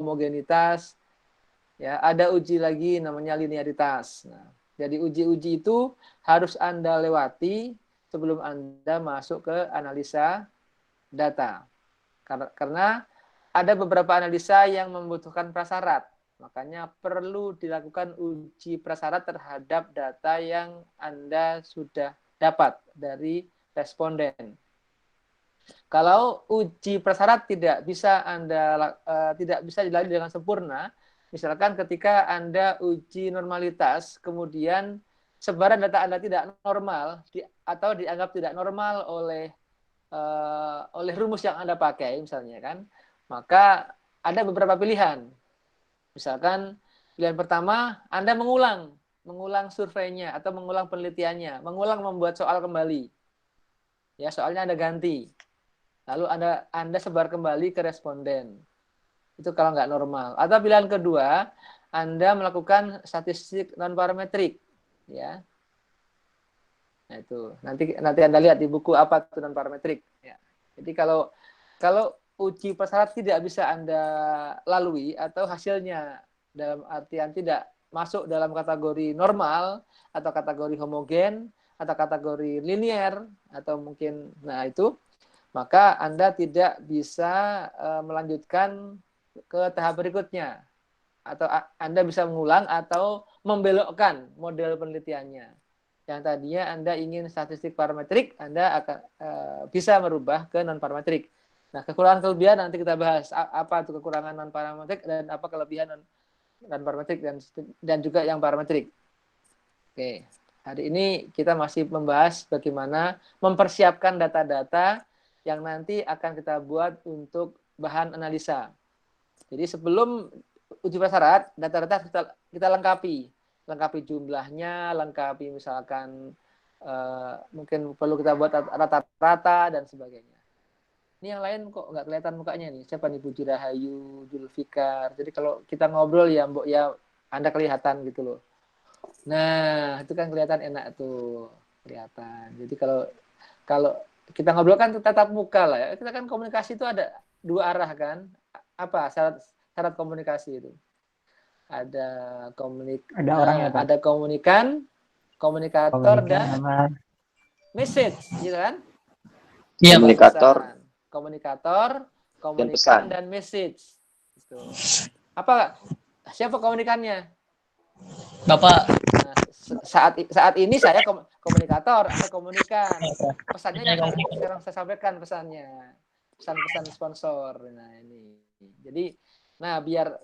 homogenitas, ya, ada uji lagi namanya linearitas. Nah, jadi uji-uji itu harus Anda lewati sebelum Anda masuk ke analisa data. Karena ada beberapa analisa yang membutuhkan prasyarat. Makanya perlu dilakukan uji prasyarat terhadap data yang Anda sudah dapat dari responden. Kalau uji prasyarat tidak bisa tidak bisa dilalui dengan sempurna, misalkan ketika Anda uji normalitas, kemudian sebaran data Anda tidak normal atau dianggap tidak normal oleh rumus yang Anda pakai misalnya kan, maka ada beberapa pilihan. Misalkan pilihan pertama, Anda mengulang surveinya atau mengulang penelitiannya, mengulang membuat soal kembali. Ya, soalnya Anda ganti. Lalu Anda sebar kembali ke responden. Itu kalau nggak normal. Atau pilihan kedua, Anda melakukan statistik non parametrik, ya. Nah, itu nanti Anda lihat di buku apa itu non parametrik, ya. Jadi kalau uji prasyarat tidak bisa Anda lalui atau hasilnya dalam artian tidak masuk dalam kategori normal atau kategori homogen atau kategori linear atau mungkin itu, maka Anda tidak bisa melanjutkan ke tahap berikutnya atau Anda bisa mengulang atau membelokkan model penelitiannya. Yang tadinya Anda ingin statistik parametrik, Anda akan bisa merubah ke non parametrik. Nah, kekurangan-kelebihan nanti kita bahas apa itu kekurangan non parametrik dan apa kelebihan non parametrik dan juga yang parametrik. Oke, hari ini kita masih membahas bagaimana mempersiapkan data-data yang nanti akan kita buat untuk bahan analisa. Jadi sebelum uji prasyarat, data-data kita lengkapi jumlahnya, lengkapi misalkan mungkin perlu kita buat rata-rata dan sebagainya. Ini yang lain kok nggak kelihatan mukanya nih. Siapa nih? Puji Rahayu, Julfikar. Jadi kalau kita ngobrol ya Mbok ya Anda kelihatan gitu loh. Nah, itu kan kelihatan enak tuh. Kelihatan. Jadi kalau kita ngobrol kan tatap muka lah ya. Kita kan komunikasi itu ada dua arah kan. Apa syarat komunikasi itu? Ada ada komunikator dan message, gitu kan? Iya, komunikator, komunikan dan message. Gitu. Apa siapa komunikannya? Bapak. Nah, saat ini saya komunikator, Anda komunikan. Pesannya yang sekarang saya sampaikan pesannya. Pesan-pesan sponsor. Nah, ini. Jadi biar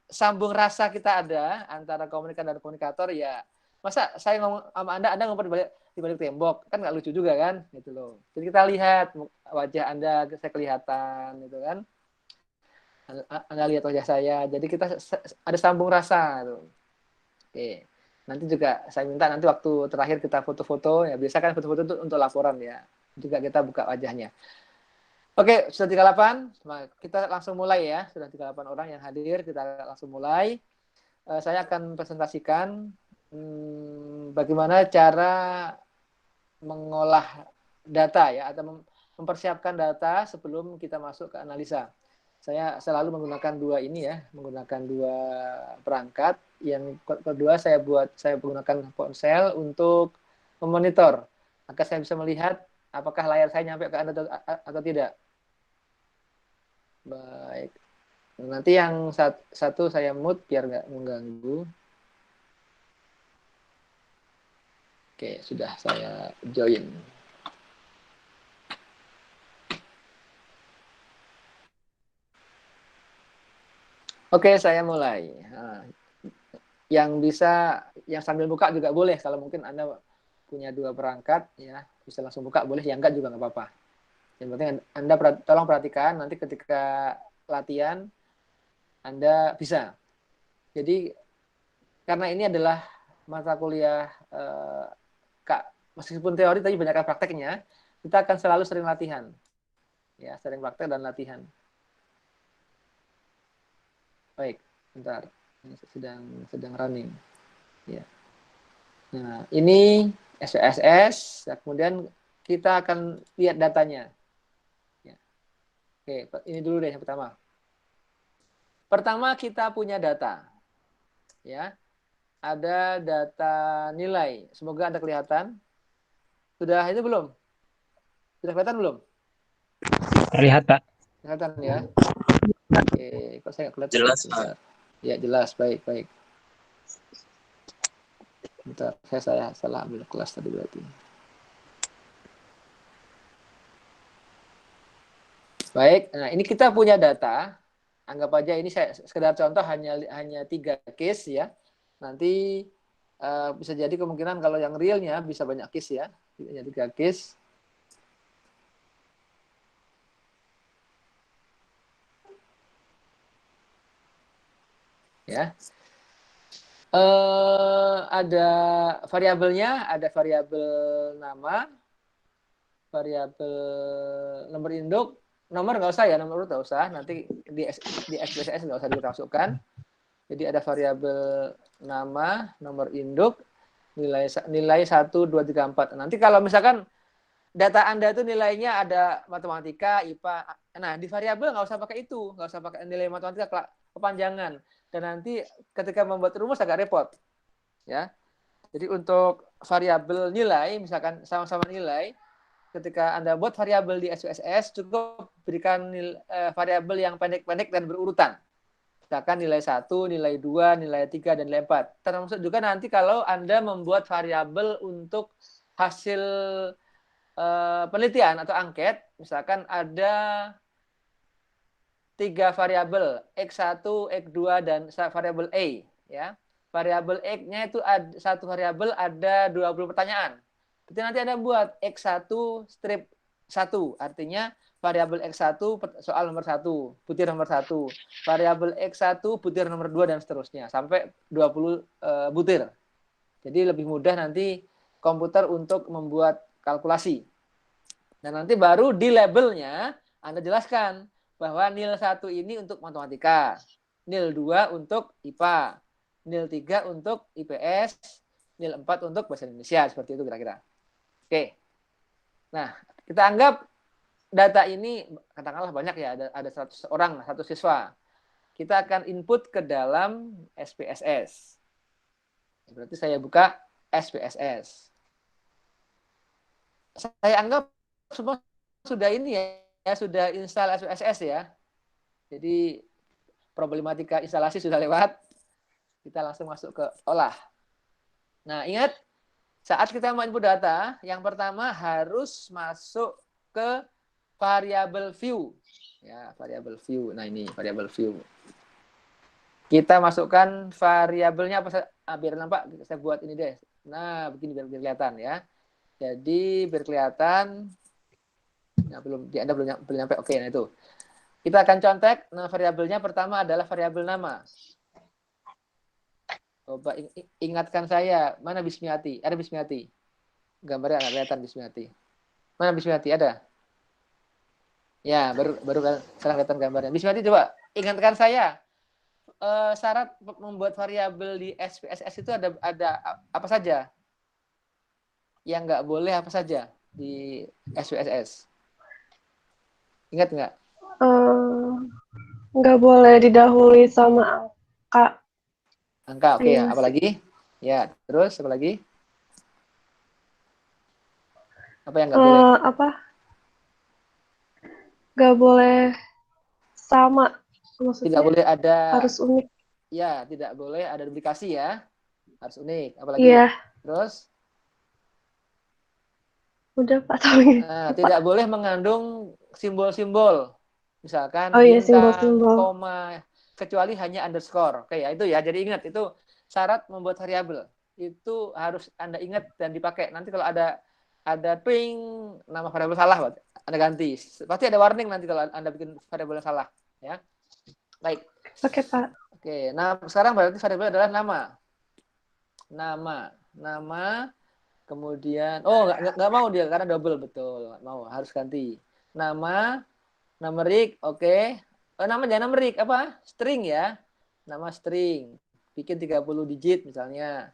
sambung rasa kita ada antara komunikan dan komunikator ya. Masa saya ngomong sama Anda ngomong di balik tembok, kan nggak lucu juga kan, gitu loh. Jadi kita lihat wajah Anda, saya kelihatan, gitu kan. Anda lihat wajah saya, jadi kita ada sambung rasa, tuh. Oke. Nanti juga saya minta nanti waktu terakhir kita foto-foto, ya biasa kan foto-foto itu untuk laporan ya. Juga kita buka wajahnya. Oke, sudah 38. Kita langsung mulai ya. Sudah 38 orang yang hadir, kita langsung mulai. Saya akan presentasikan bagaimana cara mengolah data ya atau mempersiapkan data sebelum kita masuk ke analisa. Saya selalu menggunakan menggunakan dua perangkat. Yang kedua saya menggunakan ponsel untuk memonitor agar saya bisa melihat apakah layar saya nyampe ke Anda atau tidak. Baik. Nanti yang satu saya mute biar nggak mengganggu. Oke, sudah saya join. Oke, saya mulai. Nah, yang sambil buka juga boleh. Kalau mungkin Anda punya dua perangkat, ya bisa langsung buka, boleh. Yang enggak juga nggak apa-apa. Yang penting Anda tolong perhatikan, nanti ketika latihan, Anda bisa. Jadi, karena ini adalah mata kuliah, meskipun teori, tapi banyak prakteknya, kita akan selalu sering latihan. Ya, sering praktek dan latihan. Baik, bentar. Sedang running. Ya. Nah, ini SPSS, kemudian kita akan lihat datanya. Ya. Oke, ini dulu deh yang pertama. Pertama kita punya data, ya. Ada data nilai. Semoga Anda kelihatan. Sudah itu belum? Sudah kelihatan belum? Terlihat, Pak. Kelihatan ya. Oke, kok saya nggak kelihatan? Jelas, Pak. Bentar. Ya jelas, baik baik. Bentar, saya salah ambil kelas tadi berarti. Baik, nah ini kita punya data. Anggap aja ini saya sekedar contoh hanya 3 case ya. Nanti bisa jadi kemungkinan kalau yang realnya bisa banyak case ya. Hanya 3 case. Ya. Ada variabelnya, ada variabel nama, variabel nomor induk, nomor nggak usah ya, nomor urut nggak usah, nanti di SPSS nggak usah dimasukkan. Jadi ada variabel nama, nomor induk, nilai 1, 2, 3, 4. Nanti kalau misalkan data Anda itu nilainya ada matematika, IPA, nah di variabel nggak usah pakai itu, nggak usah pakai nilai matematika kepanjangan. Dan nanti ketika membuat rumus agak repot, ya. Jadi untuk variabel nilai, misalkan sama-sama nilai, ketika Anda buat variabel di SPSS, cukup berikan variabel yang pendek-pendek dan berurutan. Misalkan nilai 1, nilai 2, nilai 3, dan nilai 4. Termasuk juga nanti kalau Anda membuat variabel untuk hasil penelitian atau angket, misalkan ada 3 variabel, X1, X2, dan variabel A. Ya. Variabel X-nya itu satu variabel ada 20 pertanyaan. Jadi nanti Anda buat X1 strip 1, artinya variabel X1 soal nomor 1, butir nomor 1, variabel X1 butir nomor 2, dan seterusnya sampai 20 butir. Jadi lebih mudah nanti komputer untuk membuat kalkulasi. Dan nanti baru di labelnya Anda jelaskan bahwa nil 1 ini untuk matematika, nil 2 untuk IPA, nil 3 untuk IPS, nil 4 untuk bahasa Indonesia, seperti itu kira-kira. Oke. Nah, kita anggap data ini katakanlah banyak ya, ada 100 orang, 1 siswa. Kita akan input ke dalam SPSS. Berarti saya buka SPSS. Saya anggap semua sudah ini ya, sudah install SPSS ya. Jadi problematika instalasi sudah lewat. Kita langsung masuk ke olah. Nah, ingat saat kita mau input data, yang pertama harus masuk ke variabel view. Ya, variabel view. Nah, ini variabel view. Kita masukkan variabelnya apa? Biar nampak, saya buat ini deh. Nah, begini biar kelihatan ya. Jadi biar kelihatan. Nah, Anda belum nyampe. Oke, nah itu. Kita akan contek. Nah, variabelnya pertama adalah variabel nama. Coba ingatkan saya, mana Bismiati? Ada Bismiati? Gambarnya nggak kelihatan Bismiati. Mana Bismiati? Ada? Ya, baru sekarang kelihatan gambarnya. Bismiati, coba ingatkan saya. Syarat membuat variabel di SPSS itu ada apa saja? Yang nggak boleh apa saja di SPSS? Ingat nggak? Nggak boleh didahului sama angka. Angka, oke ya. Iya, Apalagi? Ya, terus apa lagi? Apa yang nggak boleh? Nggak boleh sama, maksudnya Tidak boleh ada. harus unik. Ya, tidak boleh ada duplikasi ya. Harus unik. Apalagi? Iya. Terus? Udah Pak tahu. Tidak boleh mengandung simbol-simbol. Misalkan iya, bintang, simbol-simbol. koma, kecuali hanya underscore. Oke ya, itu ya. Jadi ingat, itu syarat membuat variabel. Itu harus Anda ingat dan dipakai. Nanti kalau ada ping nama variabel salah, Anda ganti. Pasti ada warning nanti kalau Anda bikin variabel yang salah, ya. Baik. Oke, Pak. Oke, nah sekarang berarti variabel adalah nama. Nama, kemudian nggak mau dia karena double, betul, nggak mau, harus ganti. Nama, numerik, oke. Nama jangan numerik, apa? String ya. Nama string. Bikin 30 digit misalnya.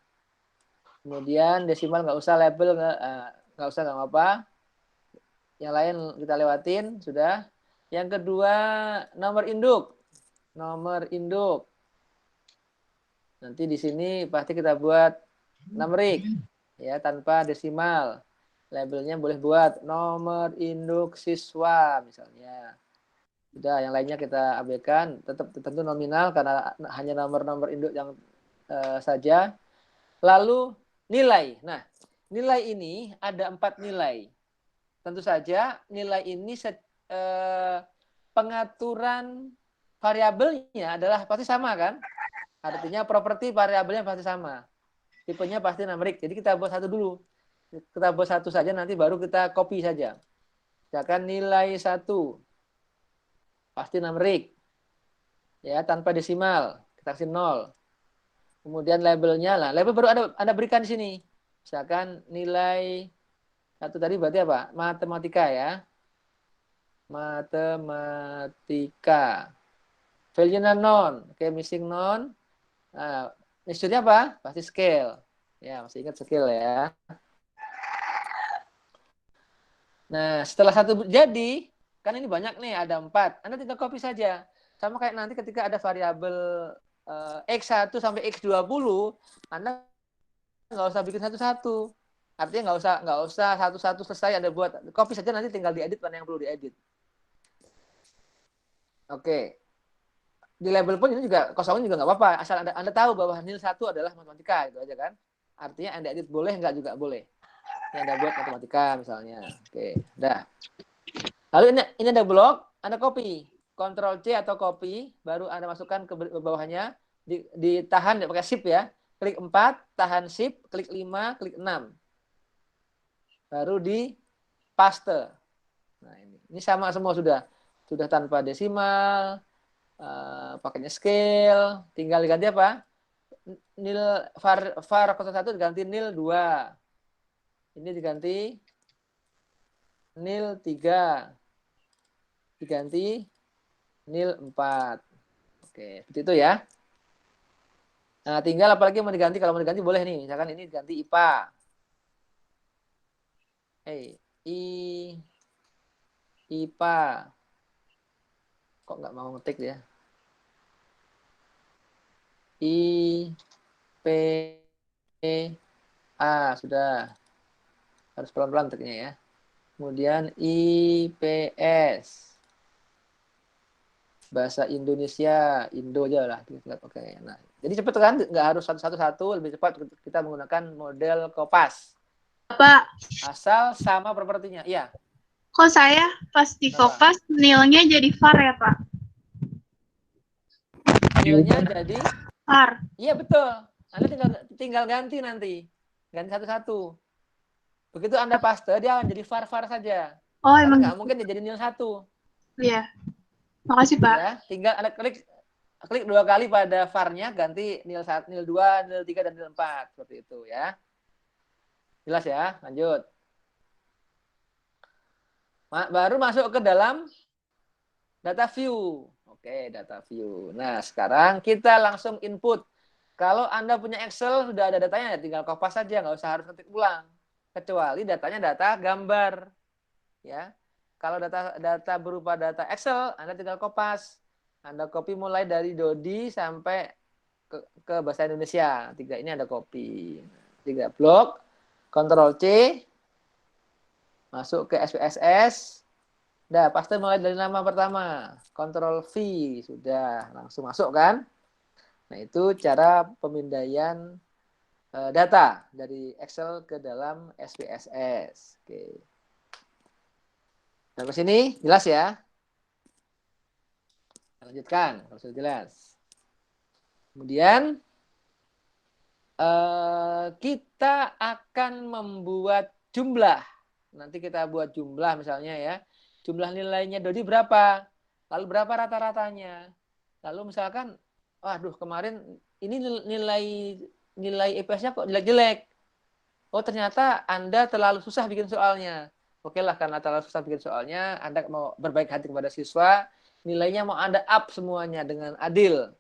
Kemudian desimal nggak usah, label nggak usah, nggak apa-apa. Yang lain kita lewatin, sudah. Yang kedua, nomor induk. nomor induk. Nanti di sini pasti kita buat numerik ya, tanpa desimal. Labelnya boleh buat nomor induk siswa misalnya. Sudah, yang lainnya kita abaikan, tetap tentu nominal karena hanya nomor-nomor induk yang saja. Lalu nilai. Nah, nilai ini ada 4 nilai. Tentu saja nilai ini pengaturan variabelnya adalah pasti sama kan? Artinya properti variabelnya pasti sama. Tipenya pasti numerik. Jadi kita buat satu dulu. Kita buat satu saja, nanti baru kita copy saja. Misalkan nilai 1 pasti numerik. Ya, tanpa desimal. Kita kasih 0. Kemudian labelnya lah. Label baru Anda berikan di sini. Misalkan nilai 1 tadi berarti apa? Matematika ya. Matematika. Value-nya non. Oke, missing non. Nah, maksudnya apa? Pasti scale. Ya, masih ingat scale ya. Nah, setelah 1 jadi, kan ini banyak nih, ada 4. Anda tinggal copy saja. Sama kayak nanti ketika ada variabel X1 sampai X20, Anda nggak usah bikin satu-satu. Artinya nggak usah satu-satu selesai Anda buat. Copy saja, nanti tinggal diedit mana yang perlu diedit. Oke. Di label pun ini juga kosongin juga nggak apa-apa, asal anda tahu bahwa nil 1 adalah matematika, itu aja kan. Artinya Anda edit boleh, nggak juga boleh. Ini Anda buat matematika misalnya. Oke, dah. Lalu ini ada blok, Anda copy, Ctrl C atau copy, baru Anda masukkan ke bawahnya, ditahan pakai shift ya. Klik 4, tahan shift, klik 5, klik 6. Baru di paste. Nah, ini sama semua sudah tanpa desimal. Pakainya scale, tinggal diganti apa? Nil var 01 diganti nil 2. Ini diganti nil 3. Diganti nil 4. Oke, seperti itu ya. Nah, tinggal apalagi mau diganti, kalau mau diganti boleh nih. Misalkan ini diganti IPA. IPA. Kok nggak mau ngetik dia? IPA sudah, harus pelan-pelan ngetiknya ya. Kemudian IPS, bahasa Indonesia, Indo aja lah. Oke. Nah, jadi cepat kan? Nggak harus satu-satu, lebih cepat kita menggunakan model Kopas. Pak, Asal sama propertinya. Iya. kok saya pas di Kopas nilnya jadi var ya, Pak? Nilnya jadi var. Iya betul. Anda tinggal ganti nanti. Ganti satu-satu. Begitu Anda paste, dia akan jadi var saja. Oh, Karena emang nggak mungkin dia jadi nil 1. Iya. Makasih, Pak. Ya, tinggal Anda klik 2 kali pada var-nya, ganti nil 1, nil 2, nil 3, dan nil 4. Seperti itu ya. Jelas ya? Lanjut. Baru masuk ke dalam data view. Oke, data view. Nah, sekarang kita langsung input. Kalau Anda punya Excel, sudah ada datanya, tinggal kopas saja, nggak usah harus ketik ulang. Kecuali datanya data gambar. Ya. Kalau data berupa data Excel, Anda tinggal kopas. Anda copy mulai dari Dodi sampai ke bahasa Indonesia. 3 ini Anda copy. 3 blok. Ctrl C. Masuk ke SPSS. Dah, paste mulai dari nama pertama. Ctrl V. Sudah, langsung masuk kan? Nah, itu cara pemindaian data dari Excel ke dalam SPSS. Oke. Sampai sini jelas ya? Lanjutkan kalau sudah jelas. Kemudian kita akan membuat jumlah. Nanti kita buat jumlah misalnya ya. Jumlah nilainya Dodi berapa? Lalu berapa rata-ratanya? Lalu misalkan, waduh kemarin ini nilai IPS-nya kok jelek-jelek. Oh ternyata Anda terlalu susah bikin soalnya. Oke lah, karena terlalu susah bikin soalnya, Anda mau berbaik hati kepada siswa, nilainya mau Anda up semuanya dengan adil.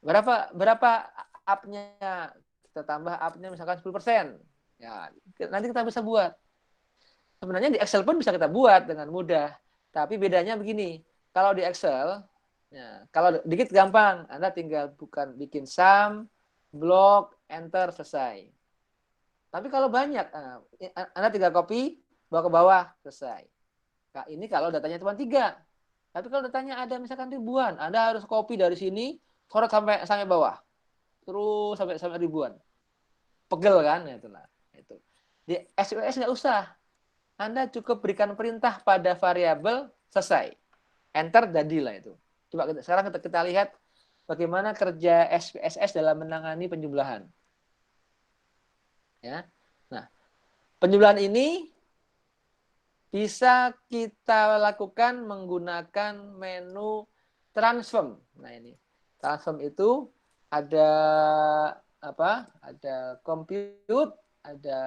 Berapa up-nya? Kita tambah up-nya misalkan 10%. Ya, nanti kita bisa buat. Sebenarnya di Excel pun bisa kita buat dengan mudah. Tapi bedanya begini, kalau di Excel, Ya, kalau dikit gampang, Anda tinggal bikin sum, block, enter, selesai. Tapi kalau banyak, Anda tinggal copy, bawa ke bawah, selesai. Nah, ini kalau datanya cuma 3. Tapi kalau datanya ada misalkan ribuan, Anda harus copy dari sini, sorot sampai bawah. Terus sampai ribuan. Pegel kan? Ya, itulah. Itu. Di SQS nggak usah. Anda cukup berikan perintah pada variabel, selesai. Enter, jadilah itu. Coba sekarang kita lihat bagaimana kerja SPSS dalam menangani penjumlahan. Ya. Nah, penjumlahan ini bisa kita lakukan menggunakan menu transform. Nah, ini. Transform itu ada apa? Ada compute, ada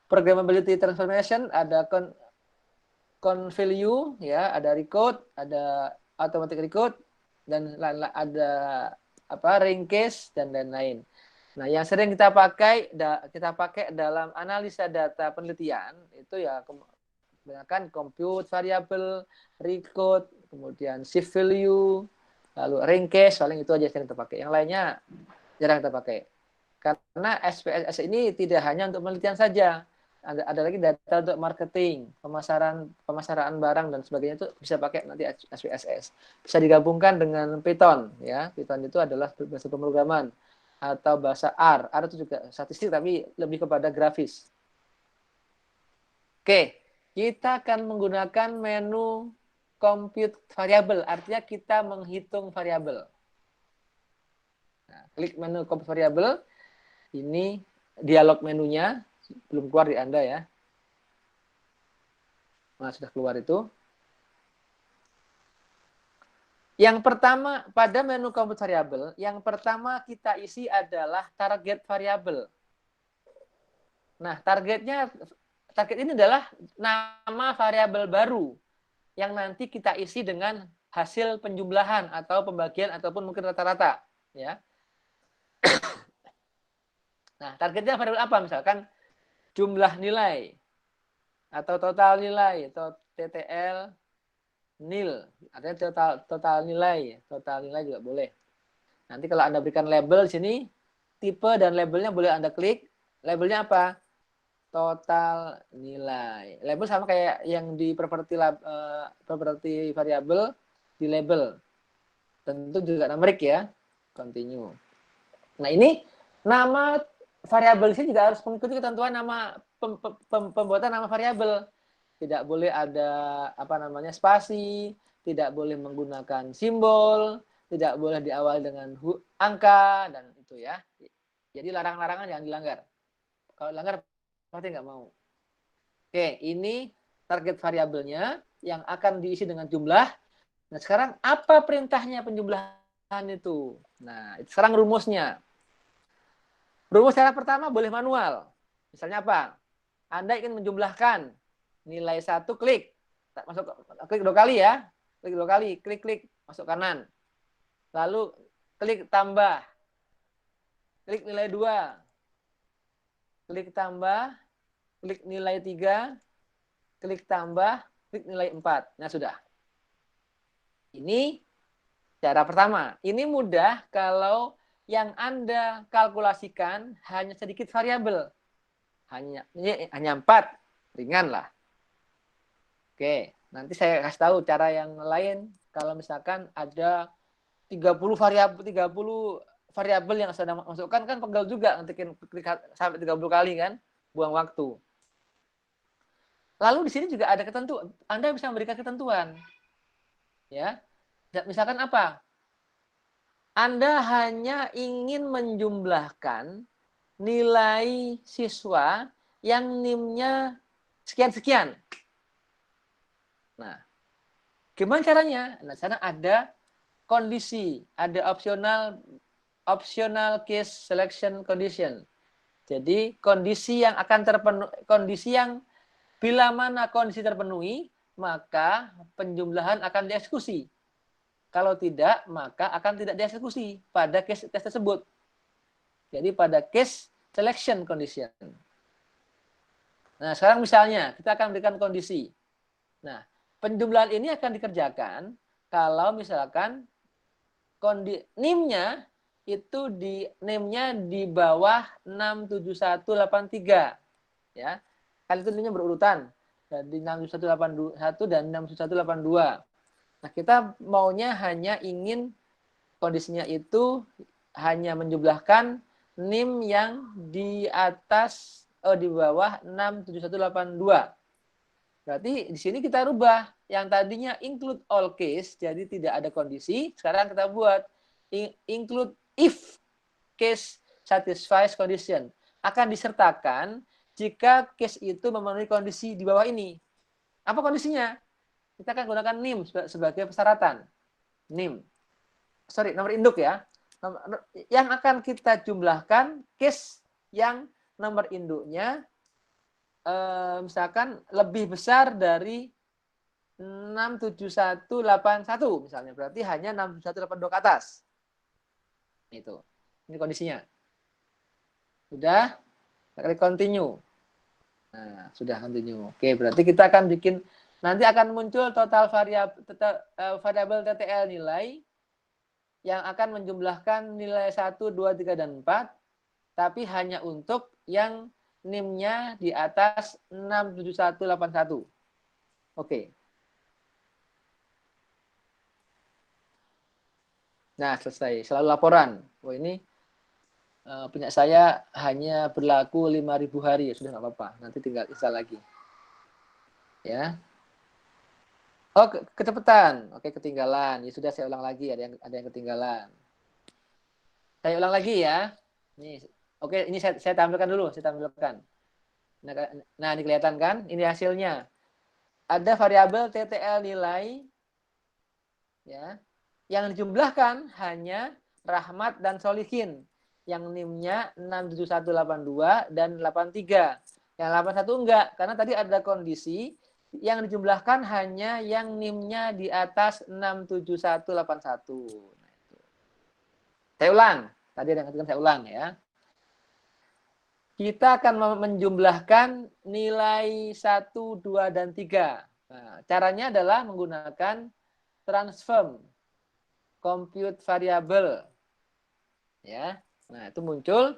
programmability transformation, ada convalue, ya, ada recode, ada automatic recode, dan ada ring case dan lain-lain. Nah, yang sering kita pakai dalam analisa data penelitian itu ya kebanyakan compute variable, recode, kemudian shift value, lalu ring case, paling itu aja yang kita pakai. Yang lainnya jarang kita pakai. Karena SPSS ini tidak hanya untuk penelitian saja. Ada lagi data untuk marketing, pemasaran barang dan sebagainya, itu bisa pakai nanti SPSS. Bisa digabungkan dengan Python, ya. Python itu adalah bahasa pemrograman, atau bahasa R. R itu juga statistik tapi lebih kepada grafis. Oke, kita akan menggunakan menu compute variable, artinya kita menghitung variabel. Nah, klik menu compute variable, ini dialog menunya, belum keluar di Anda ya. Nah, sudah keluar itu. Yang pertama, pada menu compute variable, yang pertama kita isi adalah target variable. Nah, target ini adalah nama variabel baru yang nanti kita isi dengan hasil penjumlahan atau pembagian ataupun mungkin rata-rata, ya. Nah, targetnya variabel apa? Misalkan jumlah nilai atau total nilai atau TTL nil, artinya total nilai juga boleh. Nanti kalau Anda berikan label sini, tipe dan labelnya boleh Anda klik. Labelnya apa? Total nilai. Label sama kayak yang di properti variabel di label. Tentu juga numerik ya. Continue. Nah, ini nama variabel sini juga harus mengikuti ketentuan nama pembuatan nama variabel. Tidak boleh ada spasi, tidak boleh menggunakan simbol, tidak boleh diawali dengan angka, dan itu ya. Jadi larangan-larangan yang dilanggar. Kalau dilanggar pasti nggak mau. Oke, ini target variabelnya yang akan diisi dengan jumlah. Nah, sekarang apa perintahnya penjumlahan itu? Nah, itu sekarang rumusnya. Rumus cara pertama boleh manual. Misalnya apa? Anda ingin menjumlahkan nilai 1, klik 2 kali ya. Klik 2 kali, klik masuk kanan. Lalu klik tambah. Klik nilai 2. Klik tambah, klik nilai 3, klik tambah, klik nilai 4. Nah, sudah. Ini cara pertama. Ini mudah kalau yang Anda kalkulasikan hanya sedikit variabel. Hanya 4. Ringan lah. Oke, nanti saya kasih tahu cara yang lain. Kalau misalkan ada 30 variabel yang saya masukkan, kan pegel juga, nanti klik sampai 30 kali kan, buang waktu. Lalu di sini juga ada ketentuan. Anda bisa memberikan ketentuan. Ya. Misalkan apa? Anda hanya ingin menjumlahkan nilai siswa yang NIM-nya sekian-sekian. Nah, gimana caranya? Nah, sana ada kondisi, ada optional case selection condition. Jadi kondisi yang akan bila mana kondisi terpenuhi, maka penjumlahan akan dieksekusi. Kalau tidak, maka akan tidak dieksekusi pada case tes tersebut. Jadi pada case selection condition. Nah, sekarang misalnya kita akan berikan kondisi. Nah, penjumlahan ini akan dikerjakan kalau misalkan NIM-nya itu NIM-nya di bawah 67183 ya. Kali itu NIM-nya berurutan dari 67181 dan 67182. Nah, kita maunya hanya ingin kondisinya itu hanya menjumlahkan NIM yang di atas di bawah 67182. Berarti di sini kita rubah yang tadinya include all case, jadi tidak ada kondisi. Sekarang kita buat include if case satisfies condition. Akan disertakan jika case itu memenuhi kondisi di bawah ini. Apa kondisinya? Kita akan gunakan NIM sebagai persyaratan. NIM. Sorry, nomor induk ya. Yang akan kita jumlahkan case yang nomor induknya misalkan lebih besar dari 67181 misalnya, berarti hanya 67182 ke atas. Itu. Ini kondisinya. Sudah? Kita klik continue. Nah, sudah continue. Oke, berarti kita akan bikin nanti akan muncul total variabel TTL nilai yang akan menjumlahkan nilai 1, 2, 3 dan 4, tapi hanya untuk yang NIM-nya di atas 67181. Oke. Nah, selesai. Selalu laporan. Oh, ini punya saya hanya berlaku 5.000 hari. Ya, sudah nggak apa-apa. Nanti tinggal install lagi. Ya. Oh, kecepatan. Oke, ketinggalan. Ya sudah, saya ulang lagi. Ada yang ketinggalan. Saya ulang lagi ya. Ini. Oke, ini saya tampilkan dulu. Saya tampilkan. Nah, ini kelihatan kan? Ini hasilnya. Ada variabel TTL nilai ya. Yang dijumlahkan hanya Rahmat dan Solihin. Yang NIM-nya 67182 dan 83. Yang 81 enggak, karena tadi ada kondisi yang dijumlahkan hanya yang NIM-nya di atas 67181. Nah, itu. Saya ulang. Tadi ada yang katakan saya ulang ya. Kita akan menjumlahkan nilai 1, 2, dan 3. Nah, caranya adalah menggunakan transform compute variable. Ya. Nah, itu muncul.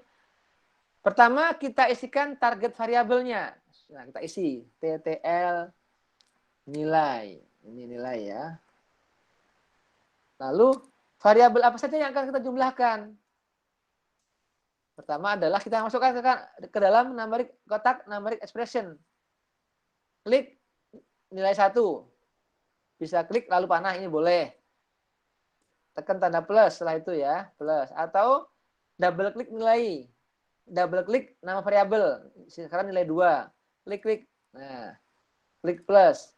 Pertama kita isikan target variabelnya. Nah, kita isi TTL nilai. Ini nilai ya. Lalu variabel apa saja yang akan kita jumlahkan? Pertama adalah kita masukkan ke dalam kotak numeric expression. Klik nilai 1. Bisa klik lalu panah, ini boleh. Tekan tanda plus setelah itu ya, plus. Atau double klik nilai. Double klik nama variabel. Sekarang nilai 2. Klik. Nah, klik plus.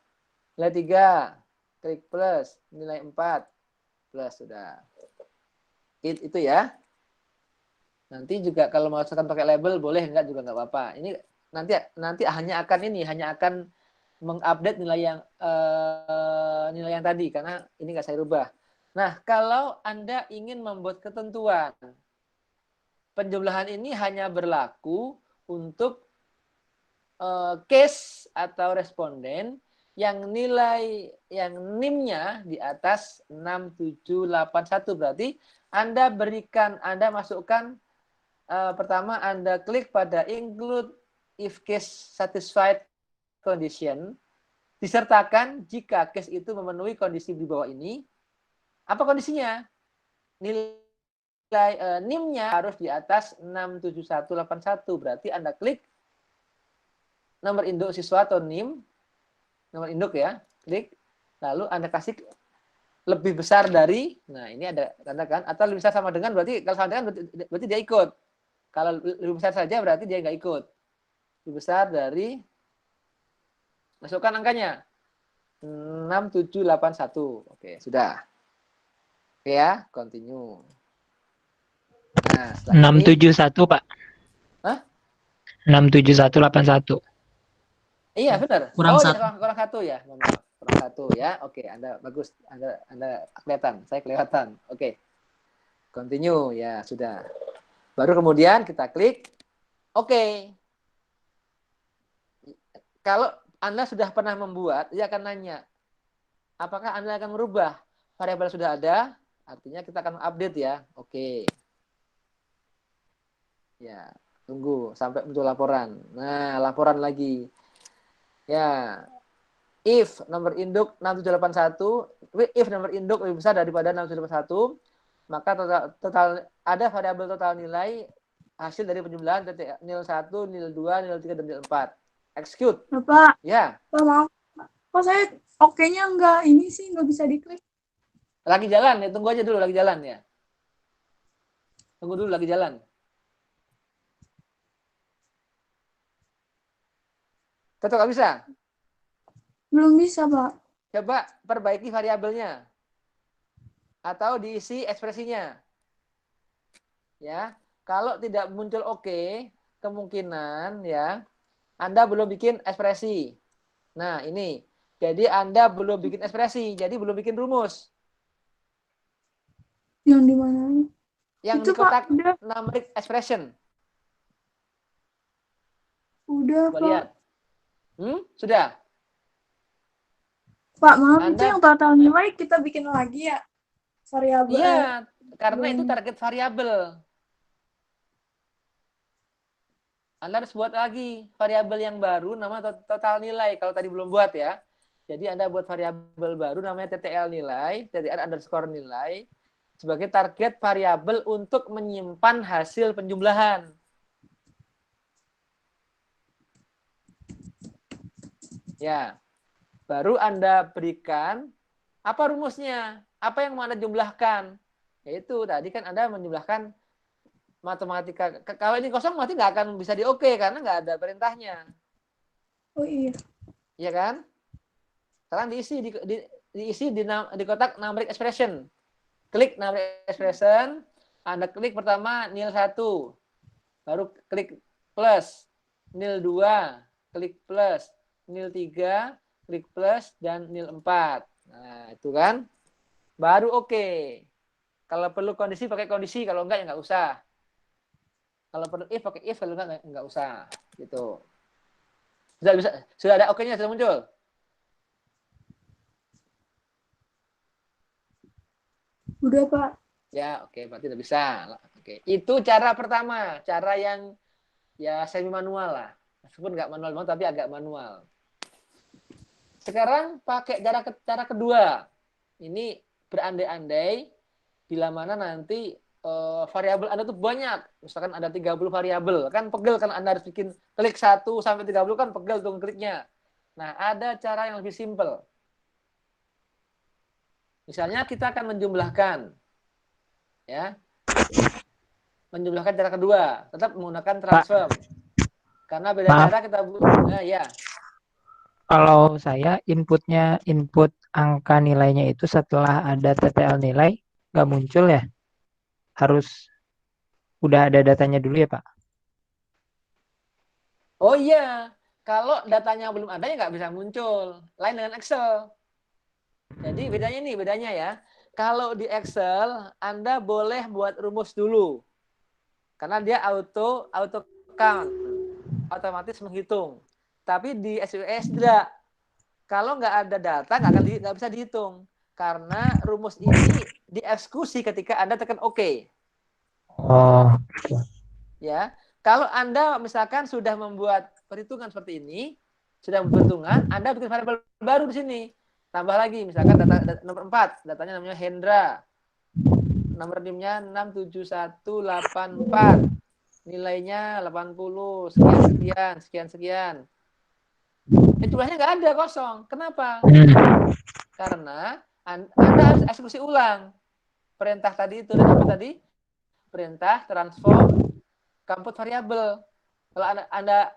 Nilai 3. Klik plus. Nilai 4. Plus, sudah. Itu ya. Nanti juga kalau mau pakai label boleh, enggak juga enggak apa-apa. Ini nanti hanya akan mengupdate nilai yang tadi karena ini enggak saya rubah. Nah, kalau Anda ingin membuat ketentuan penjumlahan ini hanya berlaku untuk case atau responden yang nilai yang NIM-nya di atas 6781, berarti Anda masukkan pertama Anda klik pada include if case satisfied condition, disertakan jika case itu memenuhi kondisi di bawah ini. Apa kondisinya? Nilai NIM-nya harus di atas 67181, berarti Anda klik nomor induk siswa atau NIM, nomor induk ya, klik, lalu Anda kasih lebih besar dari, nah ini ada tanda kan, atau lebih besar sama dengan, berarti kalau sama dengan berarti dia ikut. Kalau lebih besar saja berarti dia nggak ikut. Lebih besar dari, masukkan angkanya 6781. Oke, sudah. Oke ya, continue. Nah, 671 Pak. Hah? 67181. Iya benar. Kurang iya, satu. kurang satu ya. Kurang satu ya. Oke, Anda bagus. Anda kelihatan. Saya kelihatan. Oke. Continue ya, sudah. Baru kemudian kita klik oke. Kalau Anda sudah pernah membuat, dia akan nanya, apakah Anda akan merubah variabel sudah ada, artinya kita akan update ya. Oke. Ya, tunggu sampai muncul laporan. Nah, laporan lagi. Ya, if nomor induk 6781, if nomor induk lebih besar daripada 6781, maka total ada variabel total nilai hasil dari penjumlahan nil 1, nil 2, nil 3, dan nil 4. Execute. Bapak, Ya, Pak, maaf. Kok saya oke-nya nggak ini sih, nggak bisa diklik. lagi jalan ya, tunggu aja dulu lagi jalan ya. Tunggu dulu lagi jalan. Tetap nggak bisa? Belum bisa, Pak. Coba perbaiki variabelnya. Atau diisi ekspresinya. Ya, kalau tidak muncul oke, kemungkinan ya Anda belum bikin ekspresi. Nah, ini. Jadi Anda belum bikin ekspresi, jadi belum bikin rumus. Yang di mana? Yang Itu, di kotak Pak, udah. numeric expression. Udah, Coba Pak. lihat. Sudah. Pak, maaf, itu Anda- yang total nilai kita bikin lagi ya? Variabel. Iya, karena itu target variabel. Anda harus buat lagi variabel yang baru nama total nilai kalau tadi belum buat ya. Jadi Anda buat variabel baru namanya TTL nilai, TTL underscore nilai sebagai target variabel untuk menyimpan hasil penjumlahan. Ya. Baru Anda berikan apa rumusnya, apa yang mau Anda jumlahkan. Yaitu tadi kan Anda menjumlahkan matematika. Kalau ini kosong berarti nggak akan bisa di-oke karena nggak ada perintahnya. Oh iya. Iya kan? Sekarang diisi di kotak numeric expression. Klik numeric expression, Anda klik pertama nil 1, baru klik plus, nil 2, klik plus, nil 3, klik plus, dan nil 4. Nah, itu kan. Baru oke. Kalau perlu kondisi, pakai kondisi. Kalau enggak, ya nggak usah. Kalau perlu if, pakai if. Kalau enggak usah. Gitu. Sudah ada oke-nya, sudah muncul. Udah, Pak. Ya, oke. Berarti udah bisa. Oke. Itu cara pertama. Cara yang ya semi manual lah. Meskipun nggak manual banget, tapi agak manual. Sekarang pakai cara kedua. Ini berandai-andai bila mana nanti variabel Anda tuh banyak. Misalkan ada 30 variabel. Kan pegel kan Anda harus bikin klik 1 sampai 30 kan pegel tuh kliknya. Nah, ada cara yang lebih simpel. Misalnya kita akan menjumlahkan. Ya. Menjumlahkan cara kedua. Tetap menggunakan transform. Karena beda Maaf. cara kita ya. Kalau saya input angka nilainya itu setelah ada TTL nilai nggak muncul ya? Harus udah ada datanya dulu ya, Pak? Oh iya, kalau datanya belum ada ya nggak bisa muncul. Lain dengan Excel. Jadi bedanya ya. Kalau di Excel, Anda boleh buat rumus dulu. Karena dia auto count. Otomatis menghitung. Tapi di SPSS tidak. Kalau nggak ada data, nggak bisa dihitung. Karena rumus ini dieksekusi ketika Anda tekan OK. Oh, Ya, kalau Anda misalkan sudah membuat perhitungan seperti ini, sudah membuat perhitungan, Anda bikin variabel baru di sini. Tambah lagi, misalkan data nomor 4, datanya namanya Hendra. Nomor NIM-nya 67184. Nilainya 80, sekian. Jumlahnya nggak ada, kosong. Kenapa? Karena Anda harus eksekusi ulang. Perintah tadi itu, apa tadi? Perintah transform compute variabel. Kalau Anda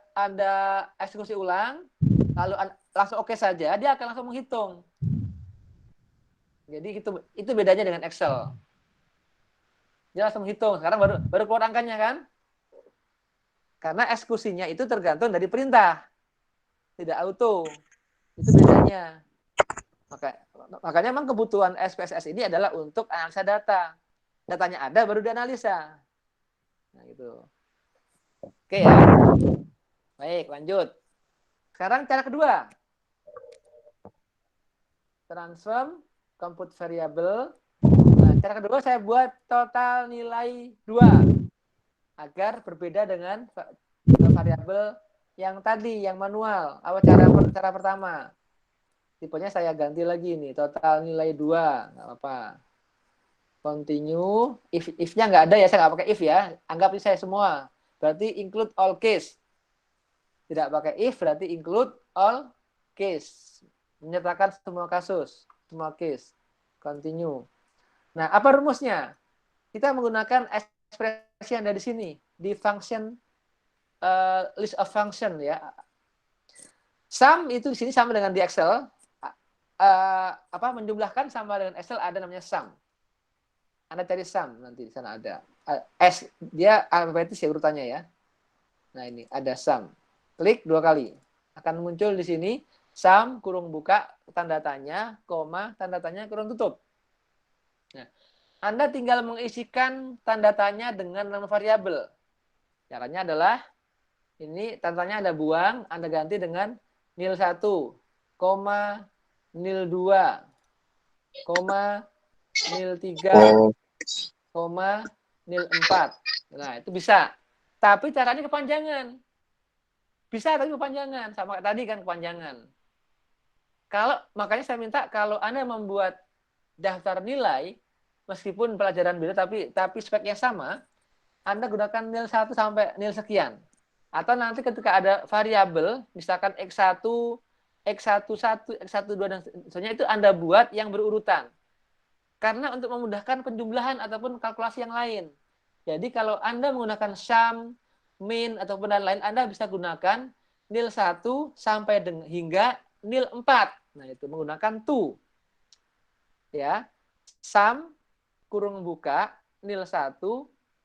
eksekusi ulang, lalu langsung oke saja, dia akan langsung menghitung. Jadi itu bedanya dengan Excel. Dia langsung menghitung. Sekarang baru keluar angkanya kan? Karena eksekusinya itu tergantung dari perintah. Tidak auto. Itu bedanya. Makanya memang kebutuhan SPSS ini adalah untuk analisa data. Datanya ada baru dianalisa. Nah, gitu. Oke ya. Baik, lanjut. Sekarang cara kedua. Transform compute variable. Nah, cara kedua saya buat total nilai 2 agar berbeda dengan variabel yang tadi, yang manual. Apa cara pertama? Tipenya saya ganti lagi nih, total nilai 2, nggak apa-apa. Continue, if-nya nggak ada ya, saya nggak pakai if ya. Anggap ini saya semua. Berarti include all case. Tidak pakai if, berarti include all case. Menyertakan semua kasus, semua case. Continue. Nah, apa rumusnya? Kita menggunakan ekspresi yang ada di sini, di function list of function ya. Sum itu di sini sama dengan di Excel. Menjumlahkan sama dengan Excel ada namanya sum. Anda cari sum nanti di sana ada. Dia alfabetis ya urutannya ya. Nah, ini ada sum. Klik 2 kali. Akan muncul di sini sum kurung buka tanda tanya, koma tanda tanya kurung tutup. Nah, Anda tinggal mengisikan tanda tanya dengan nama variabel. Caranya adalah ini tanda tanya Anda buang, Anda ganti dengan nil 1, koma nil 2, koma nil 3, koma nil 4. Nah, itu bisa. Tapi caranya kepanjangan. Bisa tapi kepanjangan, sama kayak tadi kan kepanjangan. Makanya saya minta kalau Anda membuat daftar nilai meskipun pelajaran beda tapi speknya sama, Anda gunakan nil 1 sampai nil sekian. Atau nanti ketika ada variabel misalkan x1, x11, x12 dan seterusnya itu Anda buat yang berurutan. Karena untuk memudahkan penjumlahan ataupun kalkulasi yang lain. Jadi kalau Anda menggunakan sum, min, ataupun lain-lain, Anda bisa gunakan nil 1 sampai hingga nil 4. Nah, itu menggunakan to. Ya. Sum, kurung buka, nil 1,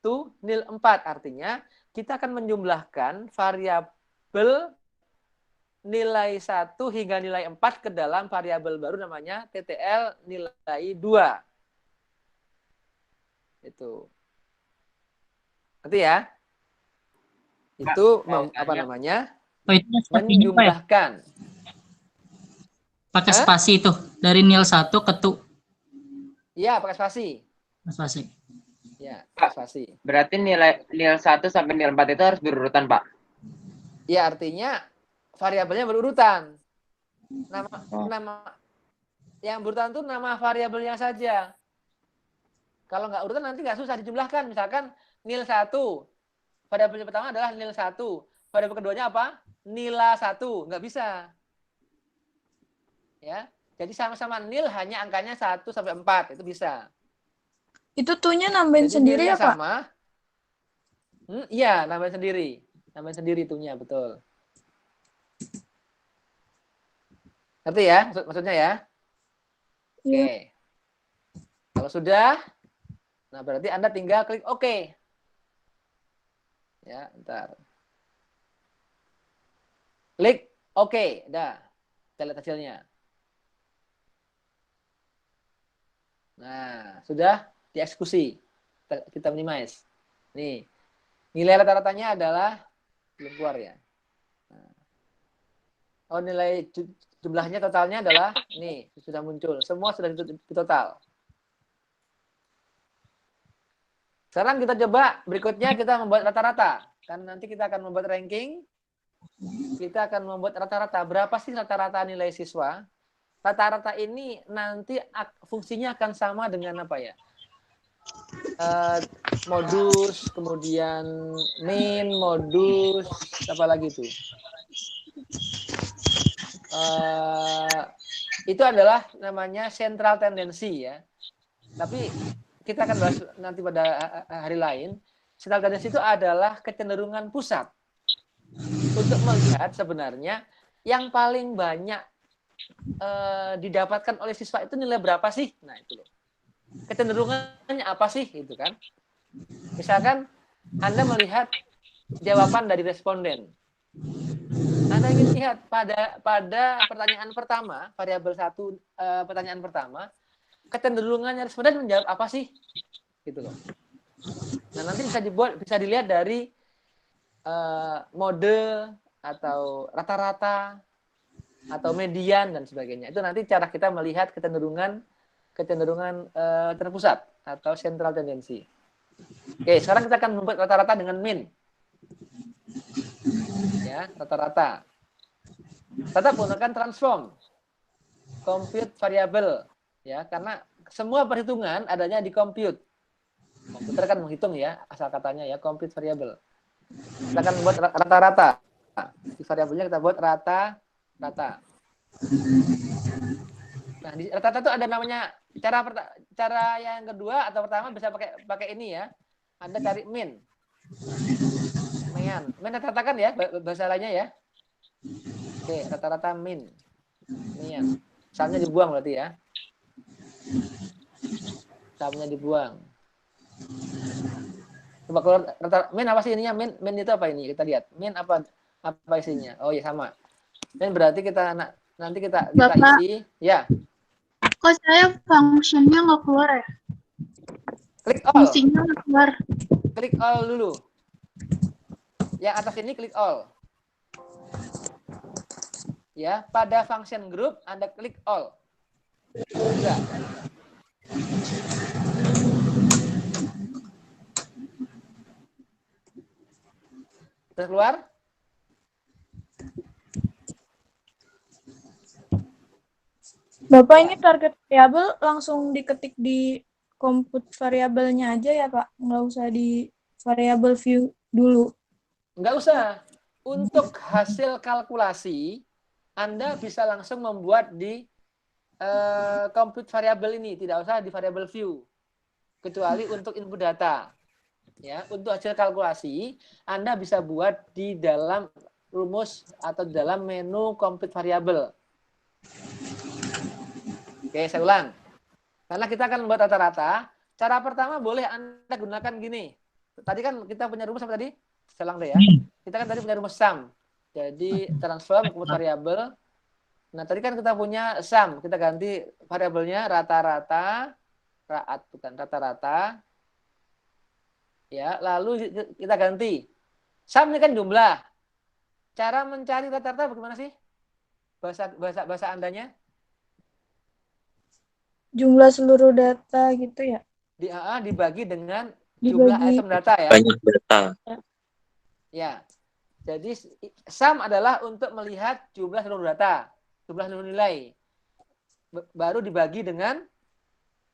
to, nil 4. Artinya, kita akan menjumlahkan variabel nilai 1 hingga nilai 4 ke dalam variabel baru namanya TTL nilai 2. Itu. Ngerti ya? Itu menjumlahkan. Pakai spasi itu dari nil 1 ke tu. Iya, pakai spasi. Spasi. Ya, pakai spasi. Berarti nil 1 sampai nil 4 itu harus berurutan, Pak? Ya, artinya variabelnya berurutan. Nama yang berurutan itu nama variabelnya saja. Kalau nggak urutan nanti nggak susah dijumlahkan. Misalkan nil 1. Variabel pertama adalah nil 1. Variabel keduanya apa? Nila 1. Nggak bisa. Ya. Jadi sama-sama nil hanya angkanya 1 sampai 4. Itu bisa. Itu tuhnya nambahin Jadi sendiri ya, Pak? sama. Iya, nambahin sendiri. Nambahin sendiri tuhnya, betul. Ngerti ya maksudnya ya? Oke. Kalau sudah, nah berarti Anda tinggal klik OK. Ya, ntar. Klik OK, udah. Kita lihat hasilnya. Nah, sudah dieksekusi. Kita minimize. Nih, nilai rata-ratanya adalah belum keluar ya. Oh, nilai jumlahnya totalnya adalah nih sudah muncul. Semua sudah ditotal. Sekarang kita coba berikutnya kita membuat rata-rata. Kan nanti kita akan membuat ranking. Kita akan membuat rata-rata. Berapa sih rata-rata nilai siswa? Rata-rata ini nanti fungsinya akan sama dengan apa ya? Modus, kemudian min, modus, apa lagi tuh? Itu adalah namanya central tendency ya. Tapi kita akan bahas nanti pada hari lain. Central tendency itu adalah kecenderungan pusat untuk melihat sebenarnya yang paling banyak didapatkan oleh siswa itu nilai berapa sih? Nah itu loh. Kecenderungannya apa sih? Itu kan. Misalkan Anda melihat jawaban dari responden. Anda ingin lihat pada pertanyaan pertama, variabel 1 pertanyaan pertama, kecenderungannya responden menjawab apa sih? Gitu loh. Nah, nanti bisa dilihat dari mode atau rata-rata atau median dan sebagainya. Itu nanti cara kita melihat kecenderungan kecenderungan terpusat atau central tendency. Oke, sekarang kita akan membuat rata-rata dengan min. Ya, rata-rata. Tetap gunakan transform, compute variable, ya, karena semua perhitungan adanya di compute. Komputer kan menghitung ya, asal katanya ya, compute variable. Kita akan membuat rata-rata. Di variabelnya kita buat rata-rata. Nah, di rata-rata itu ada namanya cara yang kedua atau pertama bisa pakai ini ya. Anda cari min. Min rata-rata kan ya bahasa lainnya ya. Oke, rata-rata min. Samnya dibuang berarti ya. Samnya dibuang. Coba keluar min apa sih ininya? Min itu apa ini? Kita lihat. Min apa isinya? Oh ya sama. Min berarti nanti kita Bapak. isi ya. Kok saya functionnya nggak keluar ya? Klik all. Fungsinya nggak keluar. Klik all dulu. Yang atas ini klik all. Ya, pada function group Anda klik all. Sudah. Sudah keluar? Bapak ini target variabel langsung diketik di compute variabelnya aja ya Pak? Nggak usah di variable view dulu. Nggak usah. Untuk hasil kalkulasi, Anda bisa langsung membuat di compute variable ini. Tidak usah di variable view. Kecuali untuk input data. Ya, untuk hasil kalkulasi, Anda bisa buat di dalam rumus atau di dalam menu compute variable. Oke, saya ulang. Karena kita akan membuat rata-rata, cara pertama boleh Anda gunakan gini. Tadi kan kita punya rumus apa tadi? Saya ulang deh ya. Kita kan tadi punya rumus sum. Jadi transform compute variable. Nah, tadi kan kita punya sum. Kita ganti variabelnya rata-rata. Rata-rata. Ya, lalu kita ganti. Sum ini kan jumlah. Cara mencari rata-rata bagaimana sih? Bahasa Andanya? Jumlah seluruh data gitu ya? Dibagi dengan jumlah item data ya. Banyak data. Ya. Jadi sum adalah untuk melihat jumlah seluruh data, jumlah seluruh nilai. Baru dibagi dengan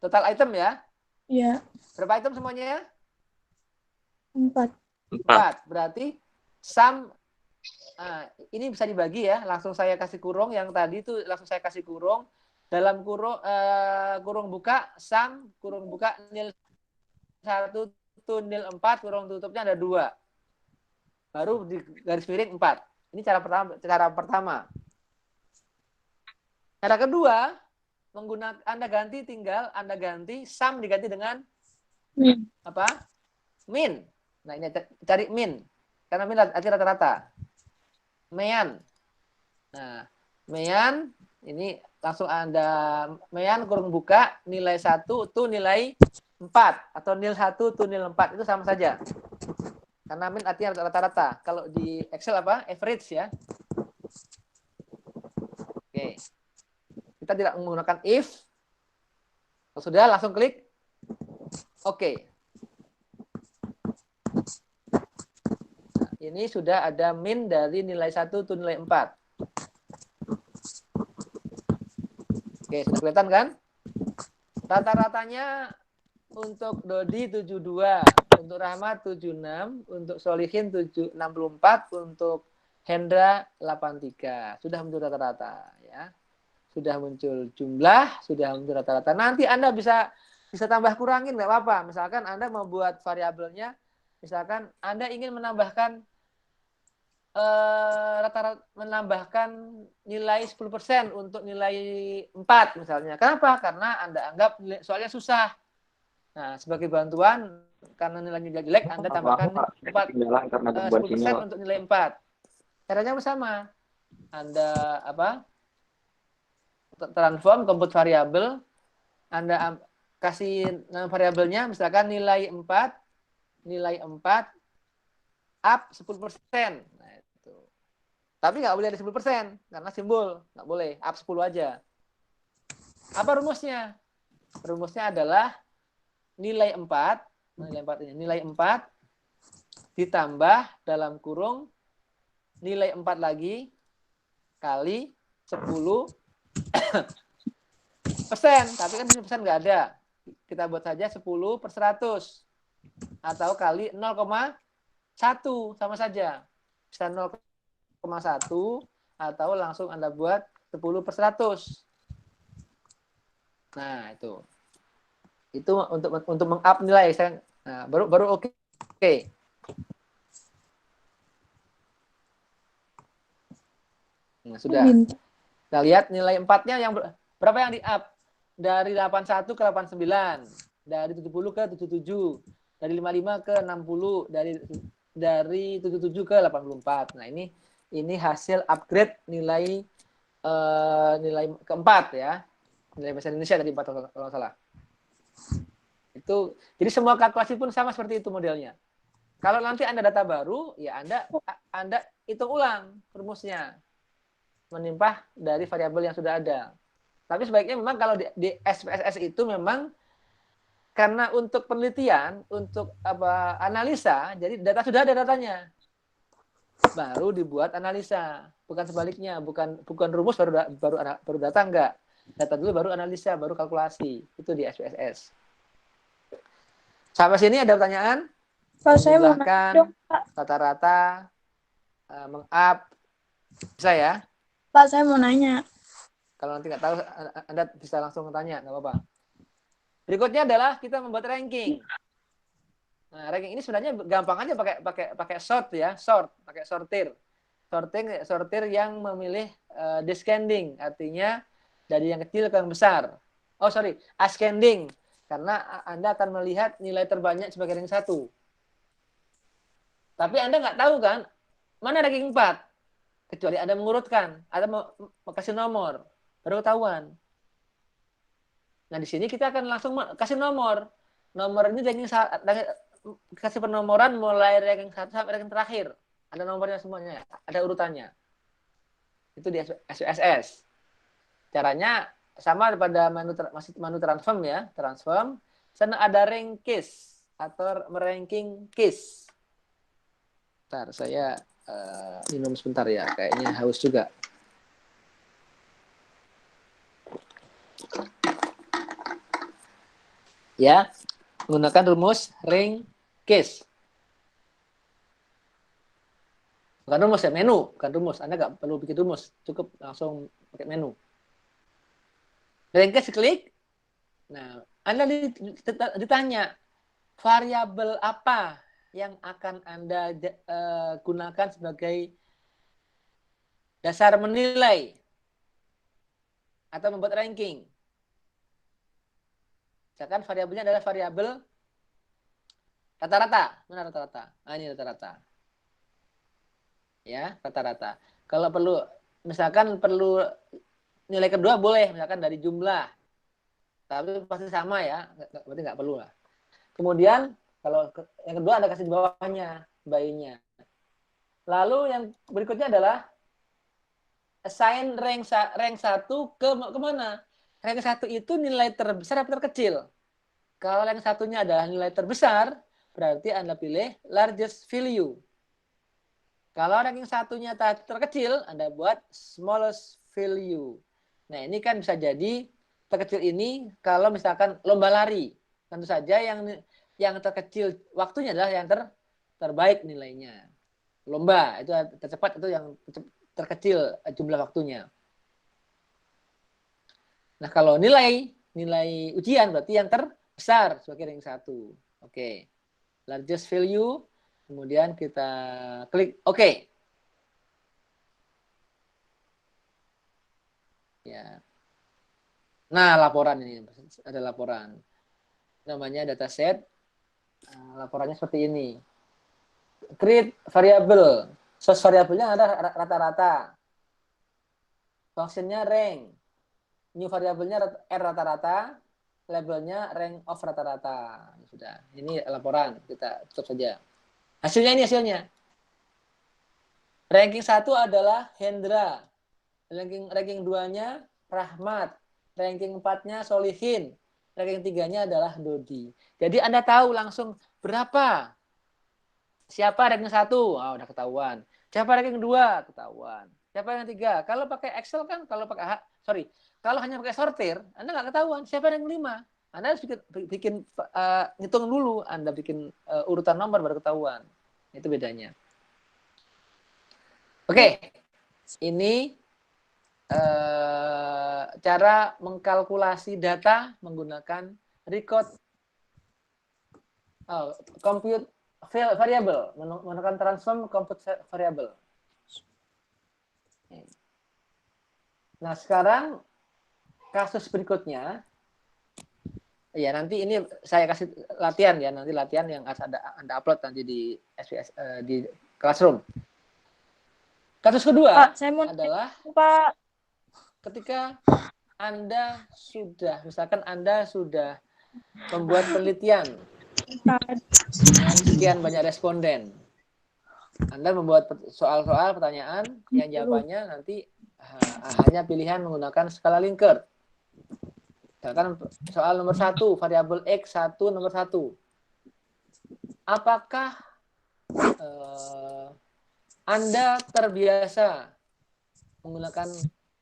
total item ya. Iya. Berapa item semuanya? 4. Berarti sum ini bisa dibagi ya. Langsung saya kasih kurung yang tadi itu langsung saya kasih kurung. Dalam kurung buka sum, kurung buka nil 1 to nil 4, kurung tutupnya ada 2. Baru di garis miring 4. Ini cara pertama. Cara kedua, Anda ganti sum diganti dengan apa? Min. Nah, ini cari min. Karena min arti rata-rata. Mean. Nah, mean ini langsung Anda kurung buka nilai 1 to nilai 4 atau nil 1 to nil 4 itu sama saja. Karena min artinya rata-rata. Kalau di Excel apa? Average ya. Oke. Kita tidak menggunakan if. Kalau sudah langsung klik oke. Nah, ini sudah ada min dari nilai 1 to nilai 4. Oke, sudah kelihatan kan? Rata-ratanya untuk Dodi 72, untuk Rahmat 76, untuk Solihin 64, untuk Hendra 83. Sudah muncul rata-rata ya. Sudah muncul jumlah, sudah muncul rata-rata. Nanti Anda bisa tambah kurangin nggak apa-apa. Misalkan Anda membuat variabelnya, misalkan Anda ingin menambahkan rata-rata nilai 10% untuk nilai 4 misalnya. Kenapa? Karena Anda anggap soalnya susah. Nah, sebagai bantuan karena nilainya jelek, Anda tambahkan 10% untuk nilai 4. Caranya sama. Anda transform compute variable, Anda kasih nama variabelnya misalkan nilai 4 up 10%. Nah, itu. Tapi nggak boleh ada 10% karena simbol, nggak boleh up 10 aja. Apa rumusnya? Rumusnya adalah nilai 4 ini, nilai 4 ditambah dalam kurung nilai 4 lagi kali 10 persen. Tapi kan di persen nggak ada. Kita buat saja 10 per 100. Atau kali 0,1 sama saja. Bisa 0,1 atau langsung Anda buat 10 per 100. Nah, itu. Itu untuk meng-up nilai. Nah, baru oke. Nah, sudah. Kita lihat nilai 4-nya yang berapa yang di-up? Dari 81 ke 89, dari 70 ke 77, dari 55 ke 60, dari 77 ke 84. Nah, ini hasil upgrade nilai nilai keempat ya. Nilai bahasa Indonesia tadi 4 kalau nggak salah. Itu jadi semua kalkulasi pun sama seperti itu modelnya. Kalau nanti Anda data baru, ya Anda hitung ulang rumusnya. Menimpah dari variabel yang sudah ada. Tapi sebaiknya memang kalau di SPSS itu memang karena untuk penelitian, untuk analisa, jadi data sudah ada datanya. Baru dibuat analisa, bukan sebaliknya, bukan rumus baru data, enggak. Data dulu baru analisa, baru kalkulasi. Itu di SPSS. Sampai sini ada pertanyaan? Pak, saya mau nanya Menjumlahkan dong, Pak. rata-rata, meng-up, bisa ya? Pak, saya mau nanya. Kalau nanti nggak tahu, Anda bisa langsung tanya, nggak apa-apa. Berikutnya adalah kita membuat ranking. Nah, ranking ini sebenarnya gampang aja pakai sort ya, pakai sortir. Sortir yang memilih descending, artinya dari yang kecil ke yang besar. Oh, sorry, ascending, karena Anda akan melihat nilai terbanyak sebagai ranking 1. Tapi Anda nggak tahu kan, mana ranking 4? Kecuali Anda mengurutkan, atau mau kasih nomor, baru ketahuan. Nah, di sini kita akan langsung kasih nomor. Nomor ini kasih penomoran mulai ranking 1 sampai ranking terakhir. Ada nomornya semuanya, ada urutannya. Itu di SPSS. Caranya sama pada menu transform ya, transform. Sana ada rank case atau meranking case. Bentar, saya minum sebentar ya, kayaknya haus juga. Ya, menggunakan rumus rank case. Bukan rumus ya, menu, bukan rumus. Anda nggak perlu bikin rumus, cukup langsung pakai menu. Rank case klik. Nah, Anda ditanya variabel apa yang akan Anda gunakan sebagai dasar menilai atau membuat ranking. Misalkan variabelnya adalah variabel rata-rata. Mana rata-rata? Nah, ini rata-rata. Ya, rata-rata. Kalau misalkan perlu nilai kedua boleh, misalkan dari jumlah. Tapi pasti sama ya, berarti nggak perlu lah. Kemudian, kalau yang kedua Anda kasih di bawahnya, by-nya. Lalu yang berikutnya adalah assign rank 1 kemana? Rank 1 itu nilai terbesar atau terkecil? Kalau rank satunya adalah nilai terbesar, berarti Anda pilih largest value. Kalau ranking satunya terkecil, Anda buat smallest value. Nah, ini kan bisa jadi terkecil ini kalau misalkan lomba lari. Tentu saja yang terkecil waktunya adalah yang terbaik nilainya. Lomba itu tercepat, itu yang terkecil jumlah waktunya. Nah, kalau nilai ujian berarti yang terbesar sebagai ranking 1. Oke. Largest value, kemudian kita klik OK. Ya. Nah, laporan ini ada laporan. Namanya dataset. Nah, laporannya seperti ini. Create variable. Source variabelnya ada rata-rata. Functionnya rank. New variabelnya R rata-rata. Labelnya rank of rata-rata. Sudah. Ini laporan. Kita tutup saja. Hasilnya ini hasilnya. Ranking 1 adalah Hendra. Ranking 2-nya Rahmat. Ranking 4-nya Solihin. ranking 3-nya adalah Dodi. Jadi Anda tahu langsung berapa. Siapa ranking 1? Udah ketahuan. Siapa ranking 2? Ketahuan. Siapa yang 3? Kalau pakai Excel kan, kalau hanya pakai sortir, Anda nggak ketahuan. Siapa ranking 5? Anda harus bikin ngitung dulu. Anda bikin urutan nomor baru ketahuan. Itu bedanya. Oke. Ini cara mengkalkulasi data menggunakan record compute variable, menggunakan transform compute variable. Nah, sekarang kasus berikutnya, ya nanti ini saya kasih latihan ya, nanti latihan yang harus Anda upload nanti di SPS di Classroom. Kasus kedua Pak, saya mau adalah Pak. ketika Anda sudah, misalkan Anda sudah membuat penelitian dengan sekian banyak responden. Anda membuat soal-soal pertanyaan yang jawabannya nanti hanya pilihan menggunakan skala Likert. Misalkan soal nomor 1, variabel X1 nomor 1. Apakah Anda terbiasa menggunakan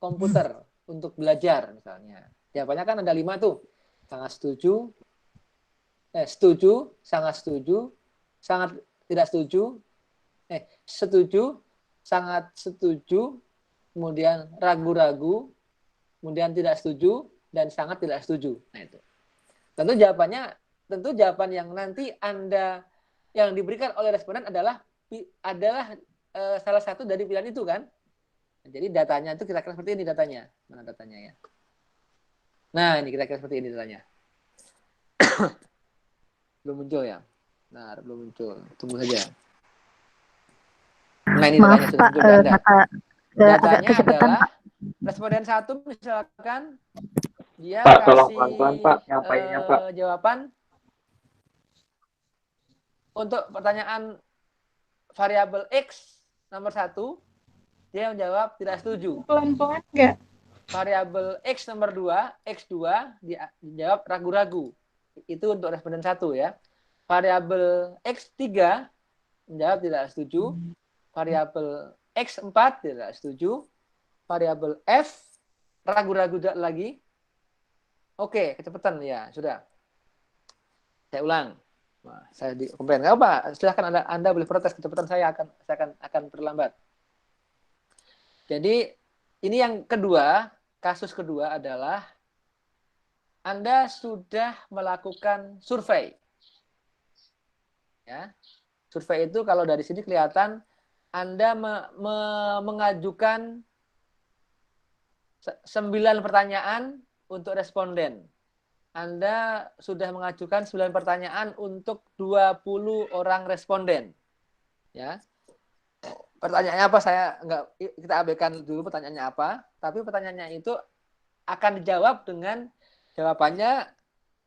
komputer untuk belajar misalnya? Jawabannya kan ada 5 tuh. Sangat setuju, setuju, sangat setuju, sangat tidak setuju, setuju, sangat setuju, kemudian ragu-ragu, kemudian tidak setuju, dan sangat tidak setuju. Nah itu. Tentu jawaban yang nanti Anda yang diberikan oleh responden adalah salah satu dari pilihan itu kan. Jadi datanya itu kira-kira seperti ini datanya. Mana datanya ya? Nah ini kira-kira seperti ini datanya. Belum muncul ya? Nah, belum muncul. Tunggu saja. Nah, ini Maaf, datanya sudah Pak, muncul Anda. agak Datanya kecepatan, adalah Pak. responden 1 misalkan dia Pak, tolong kasih pelan-pelan, Pak. Nyampainya, Pak. jawaban untuk pertanyaan variabel X nomor 1, dia menjawab tidak setuju. Pelan-pelan nggak? Variabel X nomor 2, X2, dia dijawab ragu-ragu. Itu untuk responden 1 ya. Variabel X3 menjawab tidak setuju. Variabel X4 tidak setuju. Variabel F ragu-ragu lagi. Oke, kecepatan ya, sudah. Saya ulang. Nah, saya komplain. Enggak apa, silakan Anda boleh protes kecepatan saya akan terlambat. Jadi ini yang kedua, kasus kedua adalah Anda sudah melakukan survei. Ya. Survei itu kalau dari sini kelihatan Anda mengajukan 9 pertanyaan untuk responden. Anda sudah mengajukan 9 pertanyaan untuk 20 orang responden. Ya. Pertanyaannya apa kita abaikan dulu pertanyaannya apa, tapi pertanyaannya itu akan dijawab dengan jawabannya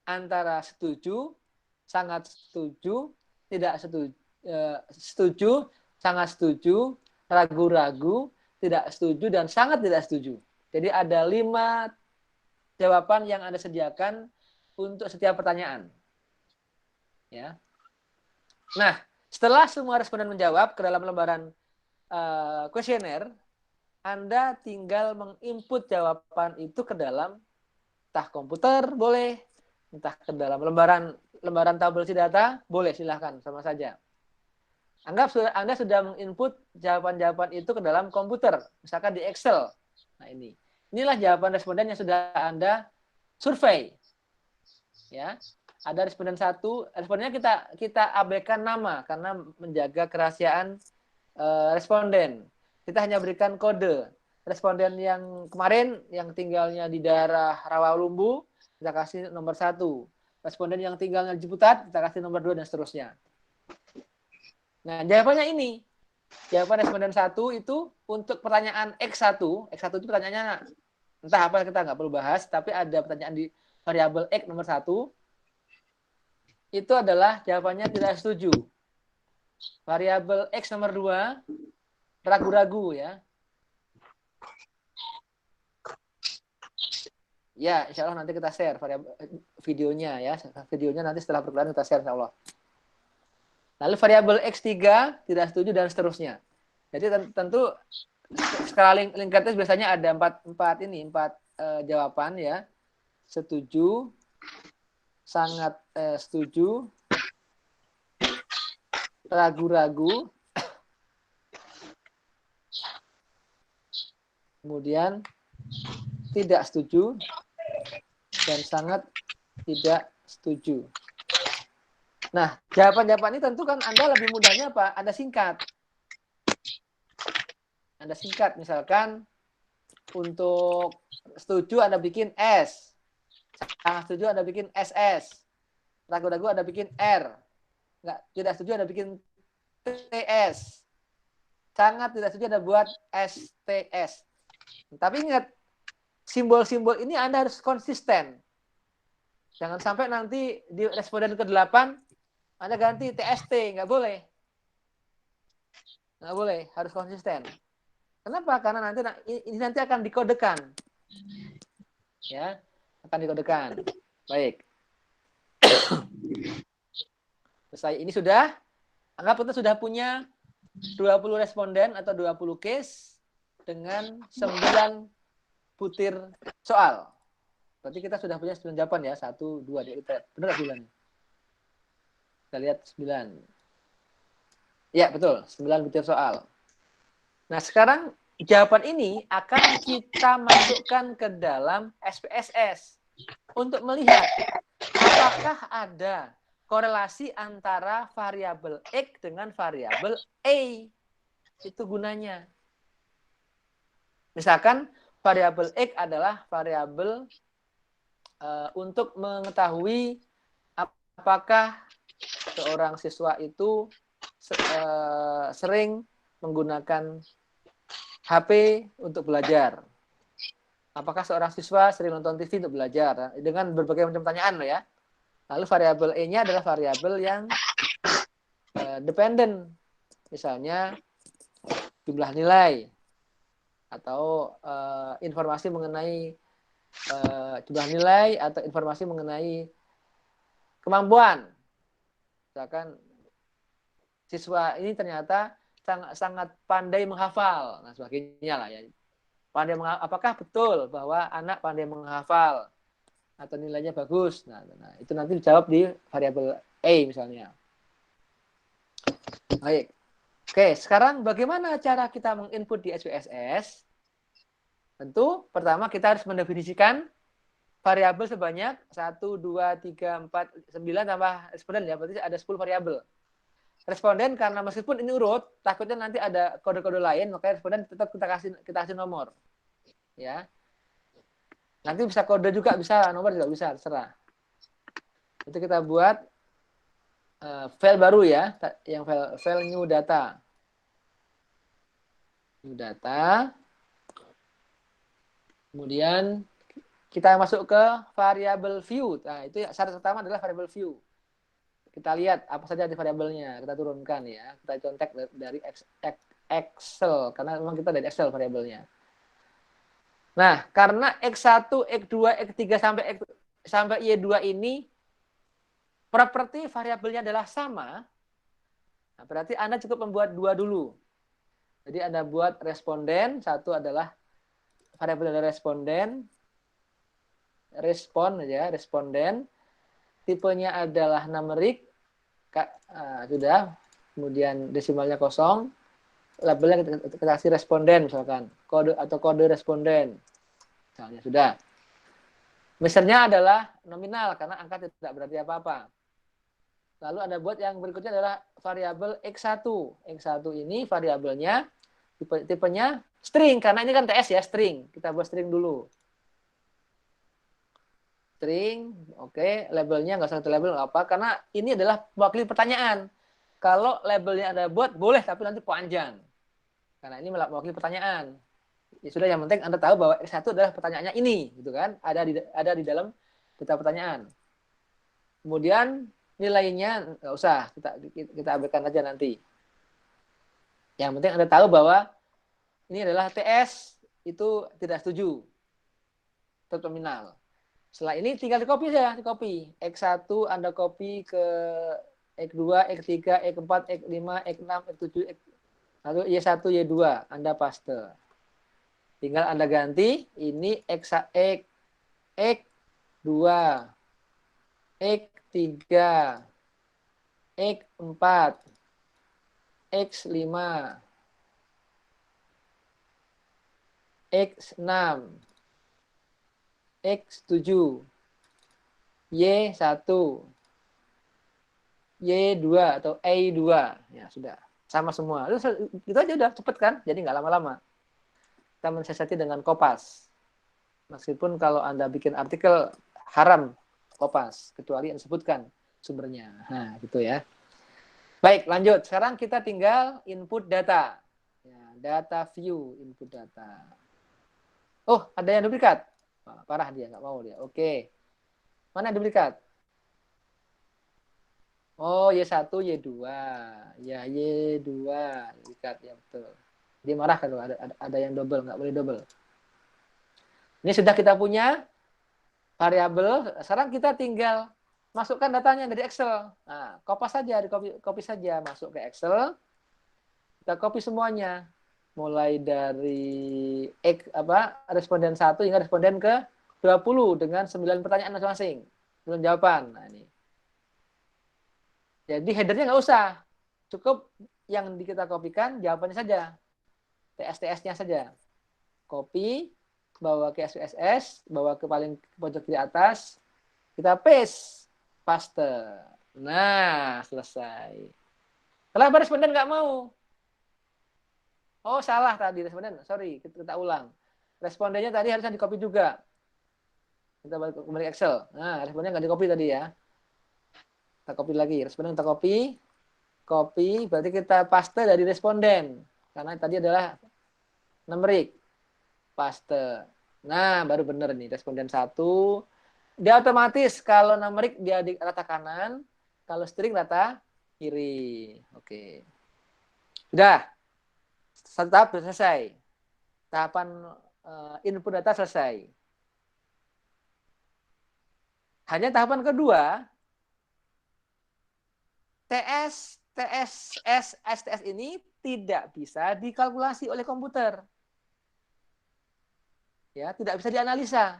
antara setuju, sangat setuju, tidak setuju, setuju, sangat setuju, ragu-ragu, tidak setuju, dan sangat tidak setuju. Jadi ada 5 jawaban yang Anda sediakan untuk setiap pertanyaan. Ya. Nah, setelah semua responden menjawab ke dalam lembaran kuesioner, Anda tinggal menginput jawaban itu ke dalam entah komputer boleh, entah ke dalam lembaran tabel data boleh, silahkan sama saja. Anggap Anda sudah menginput jawaban-jawaban itu ke dalam komputer, misalkan di Excel. Nah inilah jawaban responden yang sudah Anda survei. Ya, ada responden 1, respondennya kita abaikan nama karena menjaga kerahasiaan responden. Kita hanya berikan kode. Responden yang kemarin yang tinggalnya di daerah Rawalumbu, kita kasih nomor 1. Responden yang tinggalnya di Ciputat, kita kasih nomor 2 dan seterusnya. Nah, jawabannya ini. Jawaban responden 1 itu untuk pertanyaan X1. X1 itu pertanyaannya entah apa, kita nggak perlu bahas, tapi ada pertanyaan di variabel X nomor 1. Itu adalah jawabannya tidak setuju. Variabel X nomor 2 ragu-ragu ya. Ya, insya Allah nanti kita share videonya ya. Videonya nanti setelah perkuliahan kita share insya Allah. Lalu variabel X3 tidak setuju dan seterusnya. Jadi tentu skala Likert biasanya ada empat jawaban ya. Setuju, sangat setuju, ragu-ragu, kemudian tidak setuju, dan sangat tidak setuju. Nah, jawaban-jawaban ini tentu kan Anda lebih mudahnya apa? Anda singkat. Anda singkat, misalkan untuk setuju Anda bikin S. Sangat setuju Anda bikin SS. Ragu-ragu Anda bikin R. Tidak setuju Anda bikin TS. Sangat tidak setuju Anda buat STS. Tapi ingat, simbol-simbol ini Anda harus konsisten. Jangan sampai nanti di responden ke-8 Anda ganti TST, nggak boleh. Nggak boleh, harus konsisten. Kenapa? Karena ini nanti akan dikodekan. Ya, akan dikodekan. Baik. Selesai. Ini sudah, anggap kita sudah punya 20 responden atau 20 case dengan 9 butir soal. Berarti kita sudah punya 9 jawaban ya. 1, 2, 3. Benar 9? Kita lihat 9. Ya, betul. 9 butir soal. Nah, sekarang jawaban ini akan kita masukkan ke dalam SPSS untuk melihat apakah ada korelasi antara variabel X dengan variabel A. Itu gunanya. Misalkan variabel X adalah variabel untuk mengetahui apakah seorang siswa itu sering menggunakan HP untuk belajar. Apakah seorang siswa sering nonton TV untuk belajar? Dengan berbagai macam pertanyaan loh ya. Lalu variabel E-nya adalah variabel yang dependen. Misalnya jumlah nilai atau informasi mengenai jumlah nilai atau informasi mengenai kemampuan. Misalkan siswa ini ternyata sangat pandai menghafal, nah sebagainya lah ya. Apakah betul bahwa anak pandai menghafal atau nilainya bagus? Nah, itu nanti dijawab di variabel A misalnya. Baik. Oke, sekarang bagaimana cara kita menginput di SPSS? Tentu pertama kita harus mendefinisikan variabel sebanyak 1, 2, 3, 4, 9 tambah responden ya, berarti ada 10 variabel. Responden karena meskipun ini urut, takutnya nanti ada kode-kode lain, makanya responden tetap kita kasih nomor. Ya. Nanti bisa kode juga, bisa nomor juga bisa, terserah. Itu kita buat file baru ya, yang file new data. New data. Kemudian kita masuk ke variabel view. Nah, itu syarat pertama adalah variabel view. Kita lihat apa saja di variabelnya, kita turunkan ya, kita contek dari Excel karena memang kita dari Excel variabelnya. Nah, karena X1, X2, X3 sampai Y2 ini properti variabelnya adalah sama, nah, berarti Anda cukup membuat 2 dulu. Jadi Anda buat responden, satu adalah variabel dari responden, responden, tipenya adalah numerik, sudah, kemudian desimalnya kosong, labelnya kita kasih responden misalkan, kode responden, misalnya sudah. Misalnya adalah nominal karena angka tidak berarti apa-apa. Lalu Anda buat yang berikutnya adalah variabel X1. X1 ini variabelnya tipenya string karena ini kan TS ya, string. Kita buat string dulu. String, oke, labelnya nggak usah satu label nggak apa, karena ini adalah mewakili pertanyaan. Kalau labelnya Anda buat boleh, tapi nanti panjang. Karena ini mewakili pertanyaan. Ya sudah, yang penting Anda tahu bahwa X1 adalah pertanyaannya ini, gitu kan? Ada di dalam data pertanyaan. Kemudian nilainya nggak usah, kita abaikan aja nanti. Yang penting Anda tahu bahwa ini adalah TS itu tidak setuju, terminal. Setelah ini tinggal di-copy saja, di-copy. X1 Anda copy ke X2, X3, X4, X5, X6, X7, lalu Y1, Y2 Anda paste. Tinggal Anda ganti ini X2, X3, X4, X5, X6, X7, Y1, Y2 atau A2. Ya, sudah. Sama semua. Itu aja udah cepet kan? Jadi nggak lama-lama. Kita mensiasati dengan Kopas. Meskipun kalau Anda bikin artikel haram Kopas, kecuali yang disebutkan sumbernya. Nah, gitu ya. Baik, lanjut. Sekarang kita tinggal input data. Ya, data view, input data. Oh, ada yang duplikat. Parah dia, nggak mau dia. Oke. Mana yang duplikat? Oh, Y1, Y2. Ya, Y2. Duplikat, ya betul. Dia marah kalau ada yang double, nggak boleh double. Ini sudah kita punya variabel. Sekarang kita tinggal masukkan datanya dari Excel. Nah, kopas saja, copy saja, masuk ke Excel. Kita copy semuanya. Mulai dari responden 1 hingga responden ke 20 dengan 9 pertanyaan masing-masing. 9 jawaban. Nah, ini. Jadi headernya nggak usah. Cukup yang kita kopikan jawabannya saja. TS-TS-nya saja. Copy, bawa ke SPSS, bawa ke paling pojok kiri atas. Kita paste. Nah, selesai. Kenapa responden nggak mau? Oh, salah tadi responden. Sorry, kita ulang. Respondennya tadi harusnya di-copy juga. Kita balik ke Excel. Nah, respondennya nggak di-copy tadi ya. Kita copy lagi. Responden kita copy. Copy, berarti kita paste dari responden. Karena tadi adalah numerik. Paste. Nah, baru benar nih. Responden 1. Dia otomatis kalau numerik dia di rata kanan. Kalau string rata kiri. Oke. Sudah. Satu tahap sudah selesai. Tahapan input data selesai. Hanya tahapan kedua, STS ini tidak bisa dikalkulasi oleh komputer. Ya, tidak bisa dianalisa.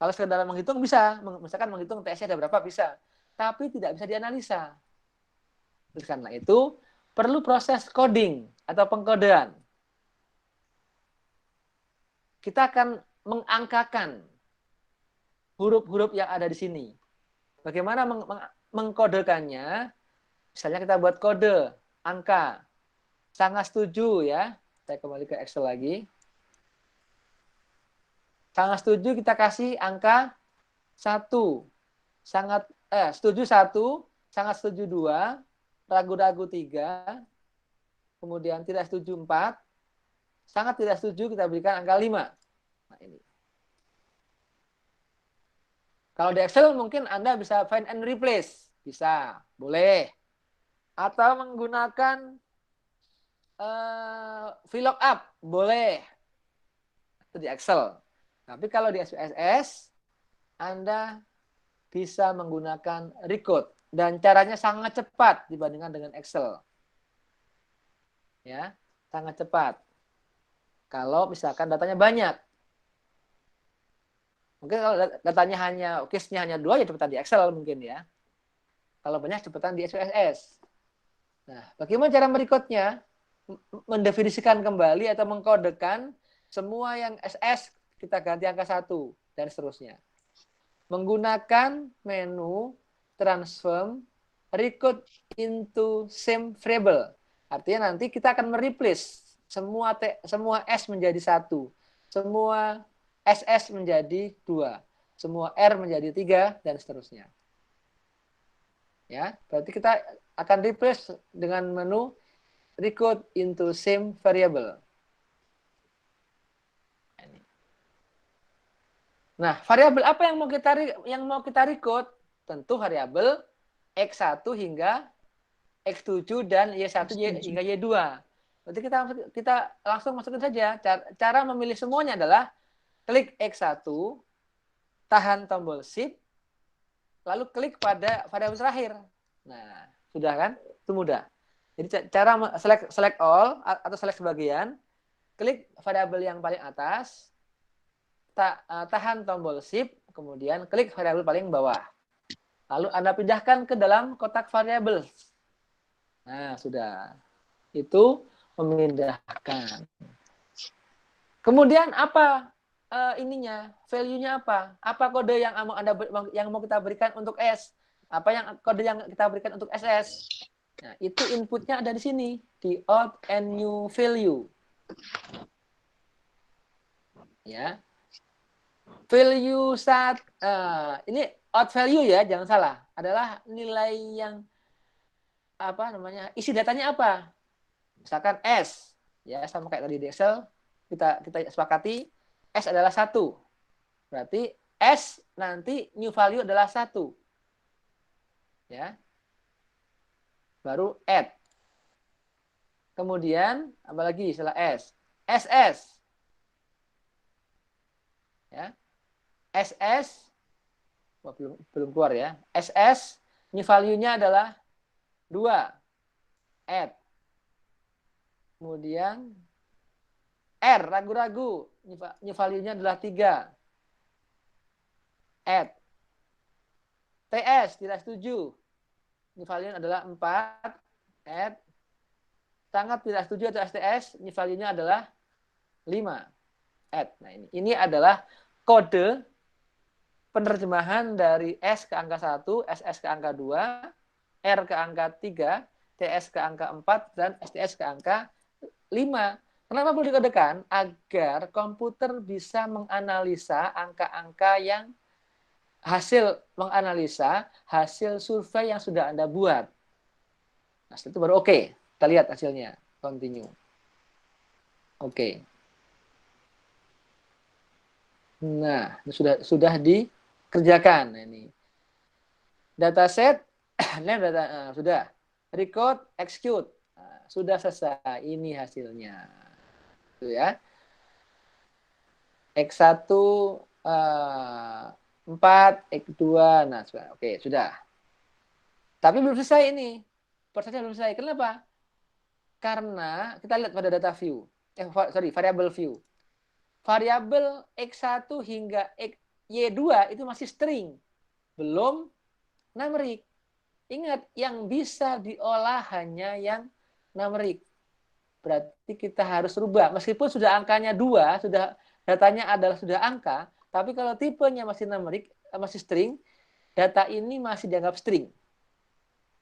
Kalau sekedar menghitung bisa, misalkan menghitung TS-nya ada berapa bisa, tapi tidak bisa dianalisa. Karena itu perlu proses coding atau pengkodean. Kita akan mengangkakan huruf-huruf yang ada di sini. Bagaimana mengkodekannya? Misalnya kita buat kode angka. Sangat setuju ya. Saya kembali ke Excel lagi. Sangat setuju kita kasih angka 1. Setuju 1, sangat setuju 2, ragu-ragu 3, kemudian tidak setuju 4, sangat tidak setuju kita berikan angka 5. Nah, ini. Kalau di Excel mungkin Anda bisa find and replace. Bisa, boleh. Atau menggunakan VLOOKUP, boleh. Itu di Excel. Tapi kalau di SPSS, Anda bisa menggunakan recode. Dan caranya sangat cepat dibandingkan dengan Excel. Ya, sangat cepat. Kalau misalkan datanya banyak. Mungkin kalau datanya case-nya hanya 2, ya cepetan di Excel mungkin ya. Kalau banyak cepetan di SPSS. Nah, bagaimana cara merekodnya? Mendefinisikan kembali atau mengkodekan semua yang SS kita ganti angka 1 dan seterusnya. Menggunakan menu transform record into same variable. Artinya nanti kita akan mereplace semua S menjadi 1, semua SS menjadi 2, semua R menjadi 3 dan seterusnya. Ya, berarti kita akan replace dengan menu record into same variable. Nah, variabel apa yang mau kita record? Tentu variabel X1 hingga X7 dan Y1 hingga Y2. Berarti kita langsung masukin saja. Cara memilih semuanya adalah klik X1, tahan tombol Shift, lalu klik pada variabel terakhir. Nah, sudah kan? Itu mudah. Jadi cara select all atau select sebagian, klik variabel yang paling atas, tahan tombol Shift, kemudian klik variabel paling bawah. Lalu Anda pindahkan ke dalam kotak variabel. Nah, sudah. Itu memindahkan. Kemudian apa ininya? Value-nya apa? Apa kode yang mau kita berikan untuk S? Apa yang kode yang kita berikan untuk SS? Nah, itu inputnya ada di sini, di old and new value. Ya. Value ini out value ya, jangan salah. Adalah nilai yang isi datanya apa? Misalkan S, ya sama kayak tadi di Excel, kita sepakati S adalah 1. Berarti S nanti new value adalah 1. Ya. Baru add. Kemudian apa lagi setelah S? SS. Ya. SS belum keluar ya. SS new value-nya adalah 2. Add. Kemudian R ragu-ragu new value-nya adalah 3. Add. TS tidak setuju. New value-nya adalah 4. Add. Sangat tidak setuju atau STS, new value-nya adalah 5. Add. Nah, ini adalah kode penerjemahan dari S ke angka 1, SS ke angka 2, R ke angka 3, TS ke angka 4, dan STS ke angka 5. Kenapa perlu dikodekan? Agar komputer bisa menganalisa angka-angka yang menganalisa hasil survei yang sudah Anda buat. Nah, setelah itu baru oke. Kita lihat hasilnya. Continue. Oke. Nah, sudah dikerjakan. Nah, ini dataset, name data sudah. Record, execute. Nah, sudah selesai. Ini hasilnya. Itu ya. X1 4, X2. Nah, oke, sudah. Tapi belum selesai ini. Prosesnya belum selesai. Kenapa? Karena kita lihat pada data view. Variable view. Variabel X1 hingga Y2 itu masih string. Belum numerik. Ingat, yang bisa diolah hanya yang numerik. Berarti kita harus rubah. Meskipun sudah angkanya 2, datanya adalah sudah angka, tapi kalau tipenya masih numerik, masih string, data ini masih dianggap string.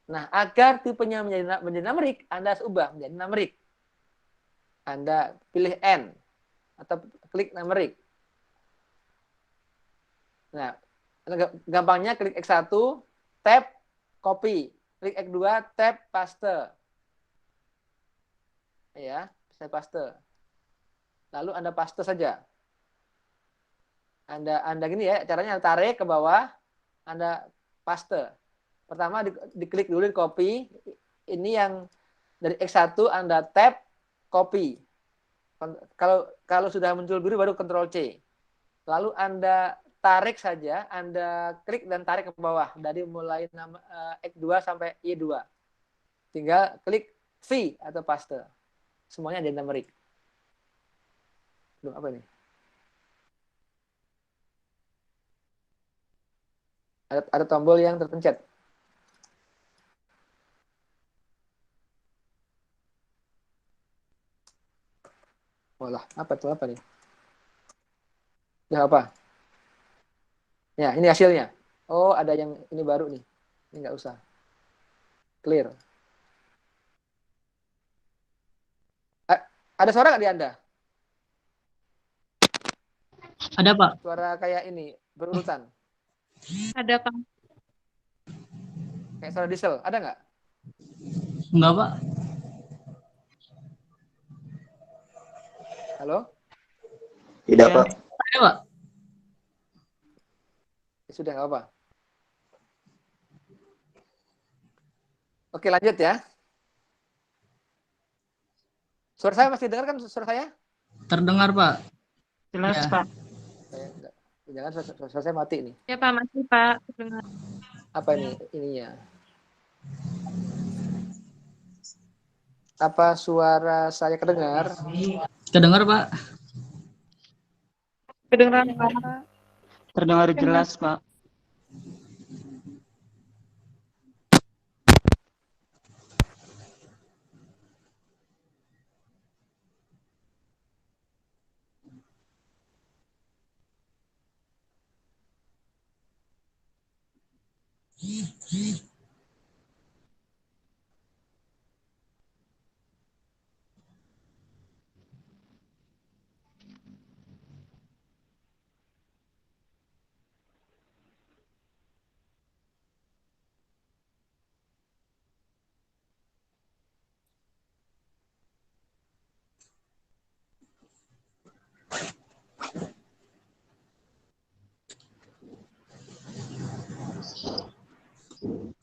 Nah, agar tipenya menjadi numerik, Anda harus ubah menjadi numerik. Anda pilih N atau klik numerik. Nah, gampangnya klik X1, tab copy, klik X2, tab paste. Ya, saya paste. Lalu Anda paste saja. Anda gini ya, caranya tarik ke bawah, Anda paste. Pertama diklik dulu di copy. Ini yang dari X1 Anda tab copy. Kalau sudah muncul biru baru Ctrl C. Lalu Anda tarik saja, Anda klik dan tarik ke bawah dari mulai X2 sampai Y2. Tinggal klik V atau paste. Semuanya ada numerik. Apa ini? Ada tombol yang terpencet. Walah, apa nih? Ya apa? Ya, ini hasilnya. Oh, ada yang ini baru nih. Ini nggak usah. Clear. Ada suara nggak di Anda? Ada, Pak. Suara kayak ini, berurutan. Ada, Pak. Kayak suara diesel. Ada nggak? Enggak, Pak. Halo? Tidak, Pak. Ada, Pak. Ya, sudah, nggak apa. Oke, lanjut ya. Suara saya masih dengar kan suara saya? Terdengar, Pak. Jelas, Ya. Pak. Jangan selesai mati nih. Ya Pak, masih Pak. Dengar. Apa ini ininya? Apa suara saya kedengar? Kedengar, Pak? Kedengeran Pak. Terdengar jelas, Pak.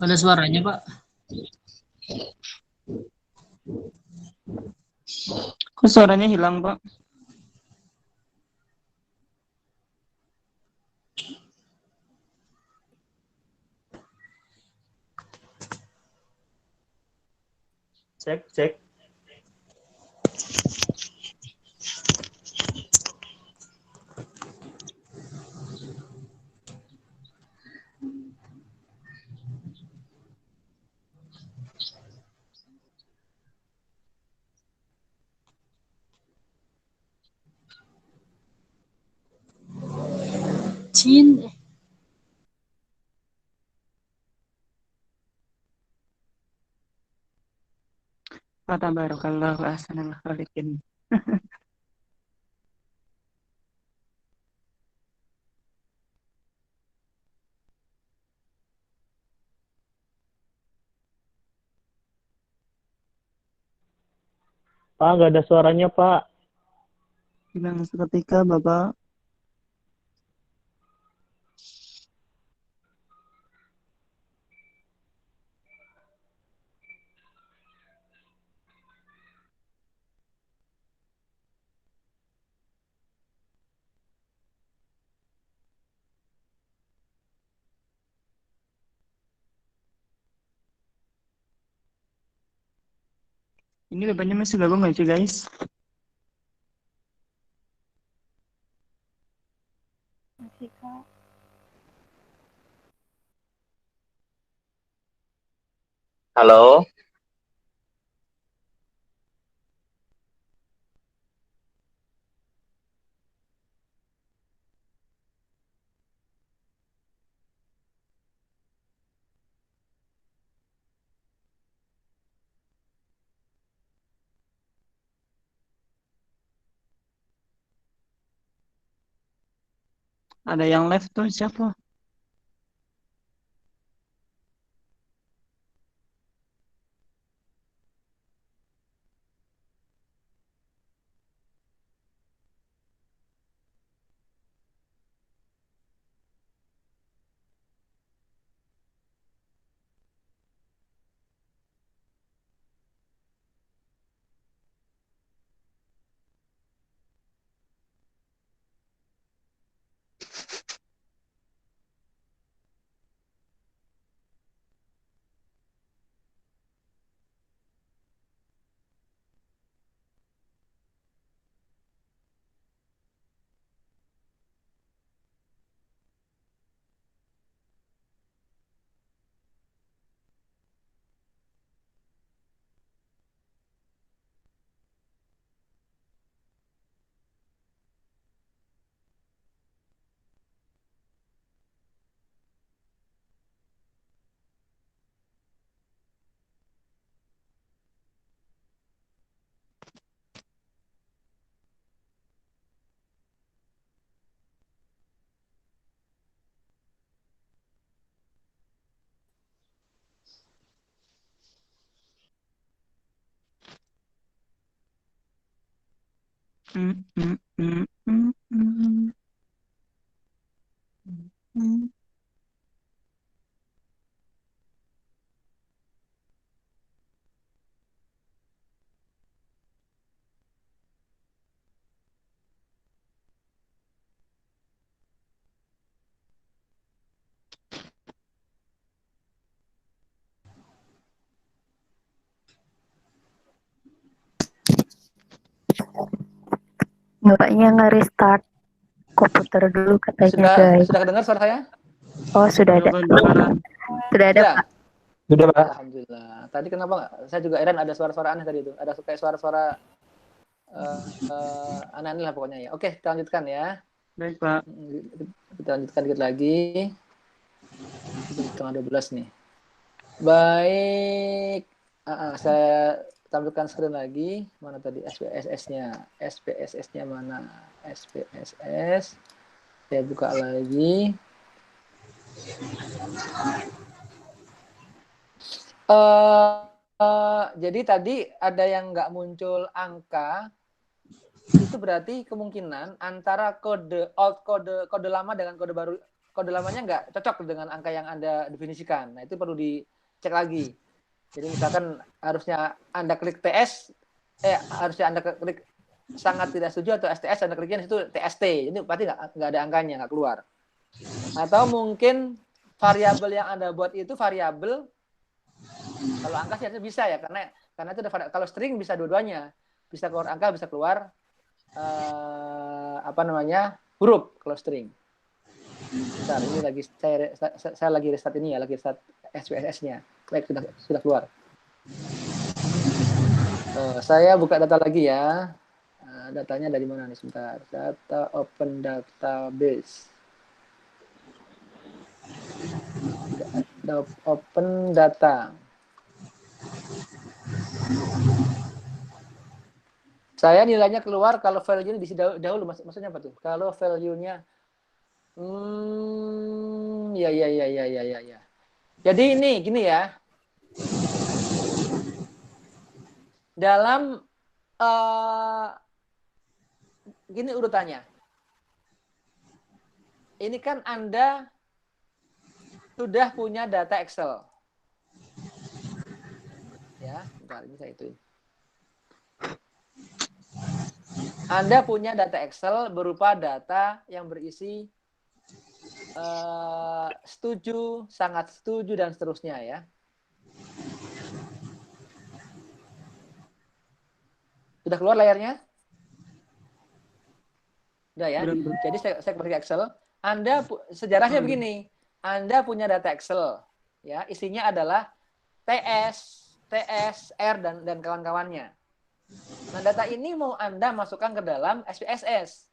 Ada suaranya, Pak? Kok suaranya hilang, Pak? Cek, cek. Cin. Kata barakallah wa ahsanal khaliqin. Pak, nggak ada suaranya, Pak. Hilang seketika, Bapak. Ini depannya masih gabung nggak sih, guys? Masih Kak. Halo, Ada yang live tuh siapa? Mm, mm, mm, mm, mm. Mm. Bapaknya nge-restart komputer dulu katanya, guys. Sudah kedengar suara saya? Oh, sudah ada. Sudah ada, Sudah? Pak. Sudah, Pak. Alhamdulillah. Tadi kenapa nggak? Saya juga heran ada suara-suara aneh tadi itu. Ada kayak suara-suara aneh-aneh lah pokoknya ya. Oke, kita lanjutkan ya. Baik, Pak. Kita lanjutkan dikit lagi. Setengah 12 nih. Baik. Saya tampilkan screen lagi. Mana tadi SPSS-nya? SPSS-nya mana? SPSS. Saya buka lagi. Jadi tadi ada yang nggak muncul angka, itu berarti kemungkinan antara kode lama dengan kode baru, kode lamanya nggak cocok dengan angka yang Anda definisikan. Nah, itu perlu dicek lagi. Jadi misalkan harusnya Anda klik TS, harusnya Anda klik sangat tidak setuju atau STS, Anda kliknya di situ TST. Ini berarti nggak ada angkanya, nggak keluar. Atau mungkin variabel yang Anda buat itu variabel, kalau angka sih harusnya bisa ya, karena itu ada, kalau string bisa dua-duanya, bisa keluar angka, bisa keluar huruf kalau string. Bentar, ini lagi saya lagi restart ini ya, lagi restart SPSS-nya. Baik, sudah keluar. Saya buka data lagi ya. Datanya dari mana nih, sebentar. Data open database. Open data. Saya nilainya keluar kalau value-nya diisi dahulu. Maksudnya apa tuh? Kalau value-nya ya. Jadi ini gini ya. Dalam gini urutannya. Ini kan Anda sudah punya data Excel. Ya, bentar, ini saya ituin. Anda punya data Excel berupa data yang berisi setuju, sangat setuju, dan seterusnya ya. Sudah keluar layarnya? Sudah ya. Jadi saya pakai Excel. Anda sejarahnya begini. Anda punya data Excel, ya, isinya adalah TS, R dan kawan-kawannya. Nah, data ini mau Anda masukkan ke dalam SPSS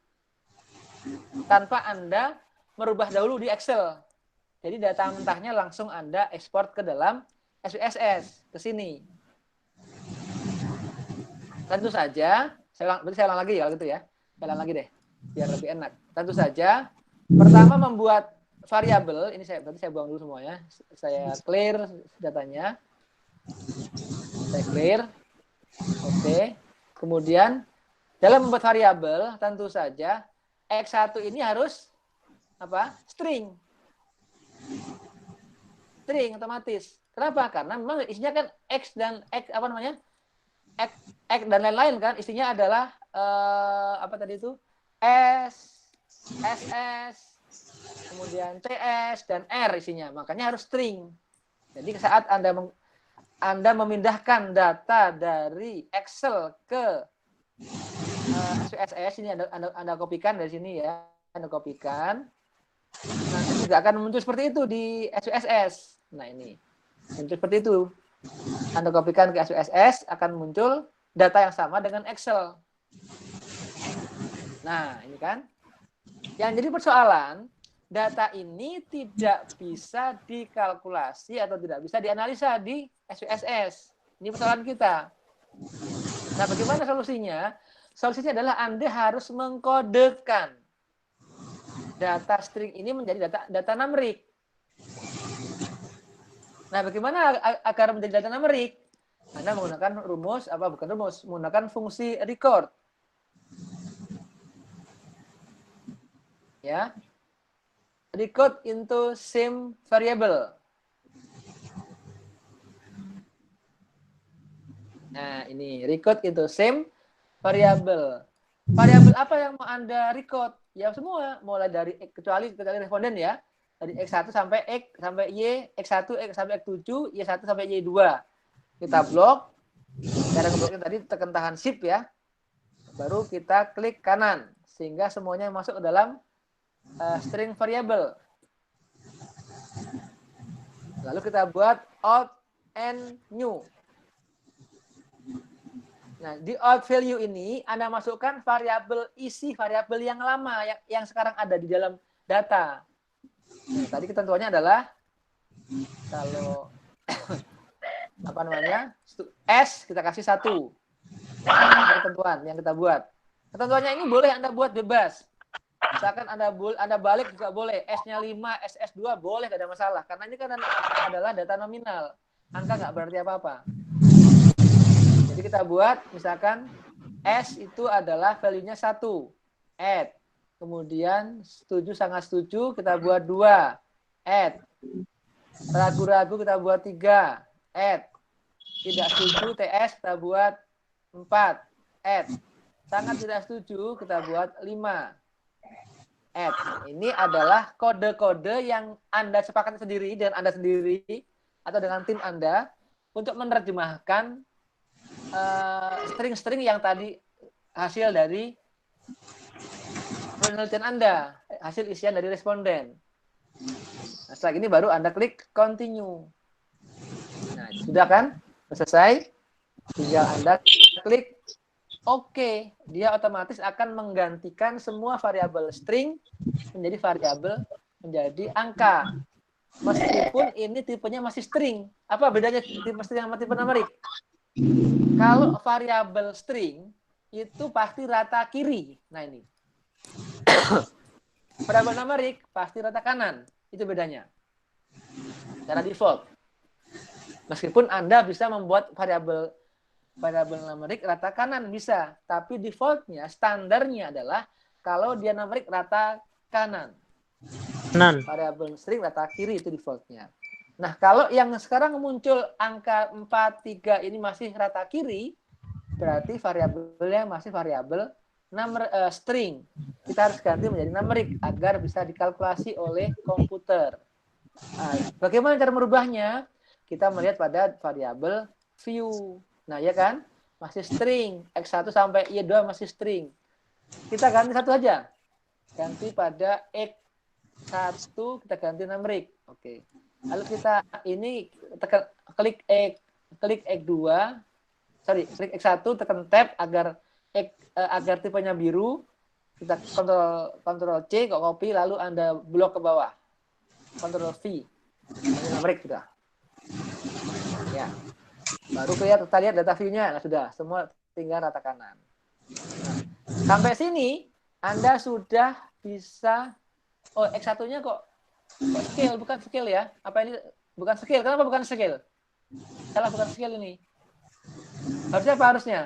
tanpa Anda merubah dahulu di Excel. Jadi data mentahnya langsung Anda ekspor ke dalam SPSS ke sini. Tentu saja, saya ulang lagi ya, gitu ya. Saya ulang lagi deh, biar lebih enak. Tentu saja, pertama membuat variabel, ini berarti saya buang dulu semuanya. Saya clear datanya. Saya clear. Oke. Kemudian dalam membuat variabel tentu saja X1 ini harus apa? String. String otomatis. Kenapa? Karena memang isinya kan X dan X X dan lain-lain kan. Isinya adalah apa tadi itu? S, SS, kemudian TS dan R isinya. Makanya harus string. Jadi saat Anda memindahkan data dari Excel ke SPSS, ini Anda kopikan dari sini ya. Anda kopikan. Nanti juga akan muncul seperti itu di SPSS. Nah, ini. Muncul seperti itu. Anda kopikan ke SPSS, akan muncul data yang sama dengan Excel. Nah, ini kan. Yang jadi persoalan, data ini tidak bisa dikalkulasi atau tidak bisa dianalisa di SPSS. Ini persoalan kita. Nah, bagaimana solusinya? Solusinya adalah Anda harus mengkodekan data string ini menjadi data numerik. Nah, bagaimana agar menjadi data numerik? Anda menggunakan menggunakan fungsi record. Ya. Record into same variable. Nah, ini record into same variable. Variabel apa yang mau Anda record? Ya semua, mulai dari kecuali responden ya. Dari X1 sampai X sampai Y, X1 sampai X7, Y1 sampai Y2. Kita blok. Cara ngebloknya tadi tekan tahan shift ya. baru kita klik kanan sehingga semuanya masuk ke dalam string variable. Lalu kita buat old and new. Nah, di old value ini Anda masukkan variabel isi variabel yang lama yang sekarang ada di dalam data. Nah, tadi ketentuannya adalah kalau apa namanya? S kita kasih 1. Ketentuan yang kita buat. Ketentuannya ini boleh Anda buat bebas. Misalkan Anda balik juga boleh. S-nya 5, SS2 boleh, tidak ada masalah. Karena ini kan adalah data nominal. Angka nggak berarti apa-apa. Jadi kita buat, misalkan S itu adalah value-nya 1. Add. Kemudian setuju sangat setuju, kita buat 2. Add. Ragu-ragu kita buat 3. Add. Tidak setuju, TS, kita buat 4. Add. Sangat tidak setuju, kita buat 5. Add. Ini adalah kode-kode yang Anda sepakati sendiri dengan Anda sendiri atau dengan tim Anda untuk menerjemahkan string-string yang tadi hasil dari penelitian Anda, hasil isian dari responden. Nah, setelah ini baru Anda klik continue. Nah, sudah kan? Selesai. Tinggal Anda klik OK. Dia otomatis akan menggantikan semua variabel string menjadi variabel menjadi angka. Meskipun ini tipenya masih string. Apa bedanya tipe string sama tipe numerik? Kalau variabel string itu pasti rata kiri. Nah ini. Variabel numerik pasti rata kanan. Itu bedanya. Secara default. Meskipun Anda bisa membuat variabel numerik rata kanan bisa, tapi defaultnya standarnya adalah kalau dia numerik rata kanan. Variabel string rata kiri itu defaultnya. Nah, kalau yang sekarang muncul angka 4, 3 ini masih rata kiri, berarti variabelnya masih variabel string. Kita harus ganti menjadi numerik agar bisa dikalkulasi oleh komputer. Nah, bagaimana cara merubahnya? Kita melihat pada variabel view. Nah, ya kan? Masih string. X1 sampai Y2 masih string. Kita ganti satu aja. Ganti pada X1, kita ganti numerik. Oke. Lalu kita ini klik X2, klik X1, tekan tab agar tipenya biru. Kita Ctrl C, kok copy, lalu Anda blok ke bawah. Ctrl V. Ini numerik sudah. Ya. Baru kita lihat data view-nya. Nah, sudah, semua tinggal rata kanan. Nah, sampai sini Anda sudah bisa X1-nya kok scale, bukan scale ya. Apa ini bukan scale? Kenapa bukan scale? Salah, bukan scale ini. Harusnya apa harusnya?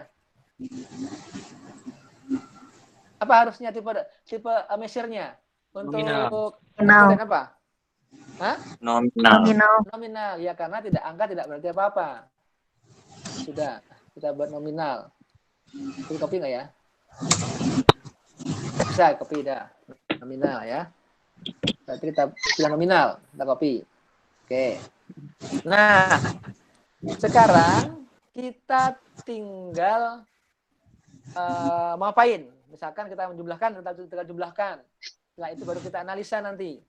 Apa harusnya tipe measure-nya? Untuk Nominal. apa? Hah? Nominal. Ya, karena angka tidak berarti apa-apa. Sudah, kita buat nominal. Ini copy nggak ya? Bisa copy dah. Nominal ya. Berarti kita pilih nominal, kita copy. Oke. Nah, sekarang kita tinggal ngapain? Misalkan kita menjumlahkan, kita jumlahkan. Setelah itu baru kita analisa nanti.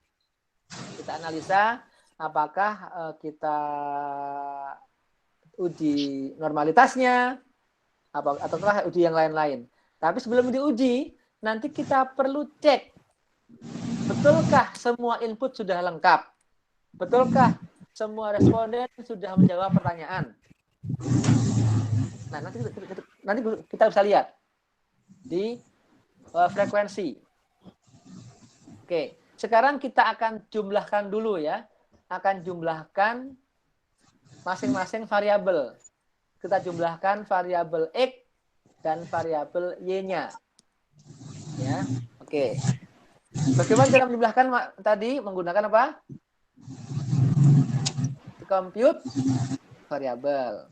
Kita analisa apakah kita uji normalitasnya, ataukah uji yang lain-lain. Tapi sebelum diuji, nanti kita perlu cek, betulkah semua input sudah lengkap? Betulkah semua responden sudah menjawab pertanyaan? Nah, nanti kita bisa lihat di frekuensi. Oke, sekarang kita akan jumlahkan dulu ya. Akan jumlahkan masing-masing variabel. Kita jumlahkan variabel X dan variabel Y-nya. Ya, oke. Bagaimana cara menjumlahkan tadi? Menggunakan apa? Compute variabel.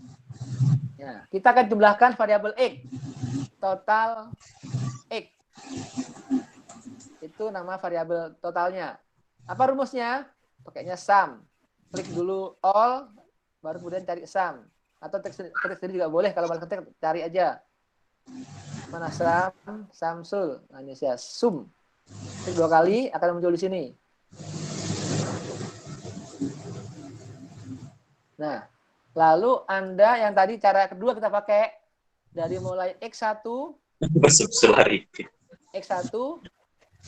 Ya, kita akan jumlahkan variabel X. Total X. Itu nama variabel totalnya. Apa rumusnya? Pakainya sum. Klik dulu all, baru kemudian cari sum. Atau ketik sendiri juga boleh, kalau mau ketik cari aja. Mana Samsul. Nah, ini saya Sum. Klik 2 kali akan muncul di sini. Nah, lalu Anda yang tadi cara kedua kita pakai dari mulai X1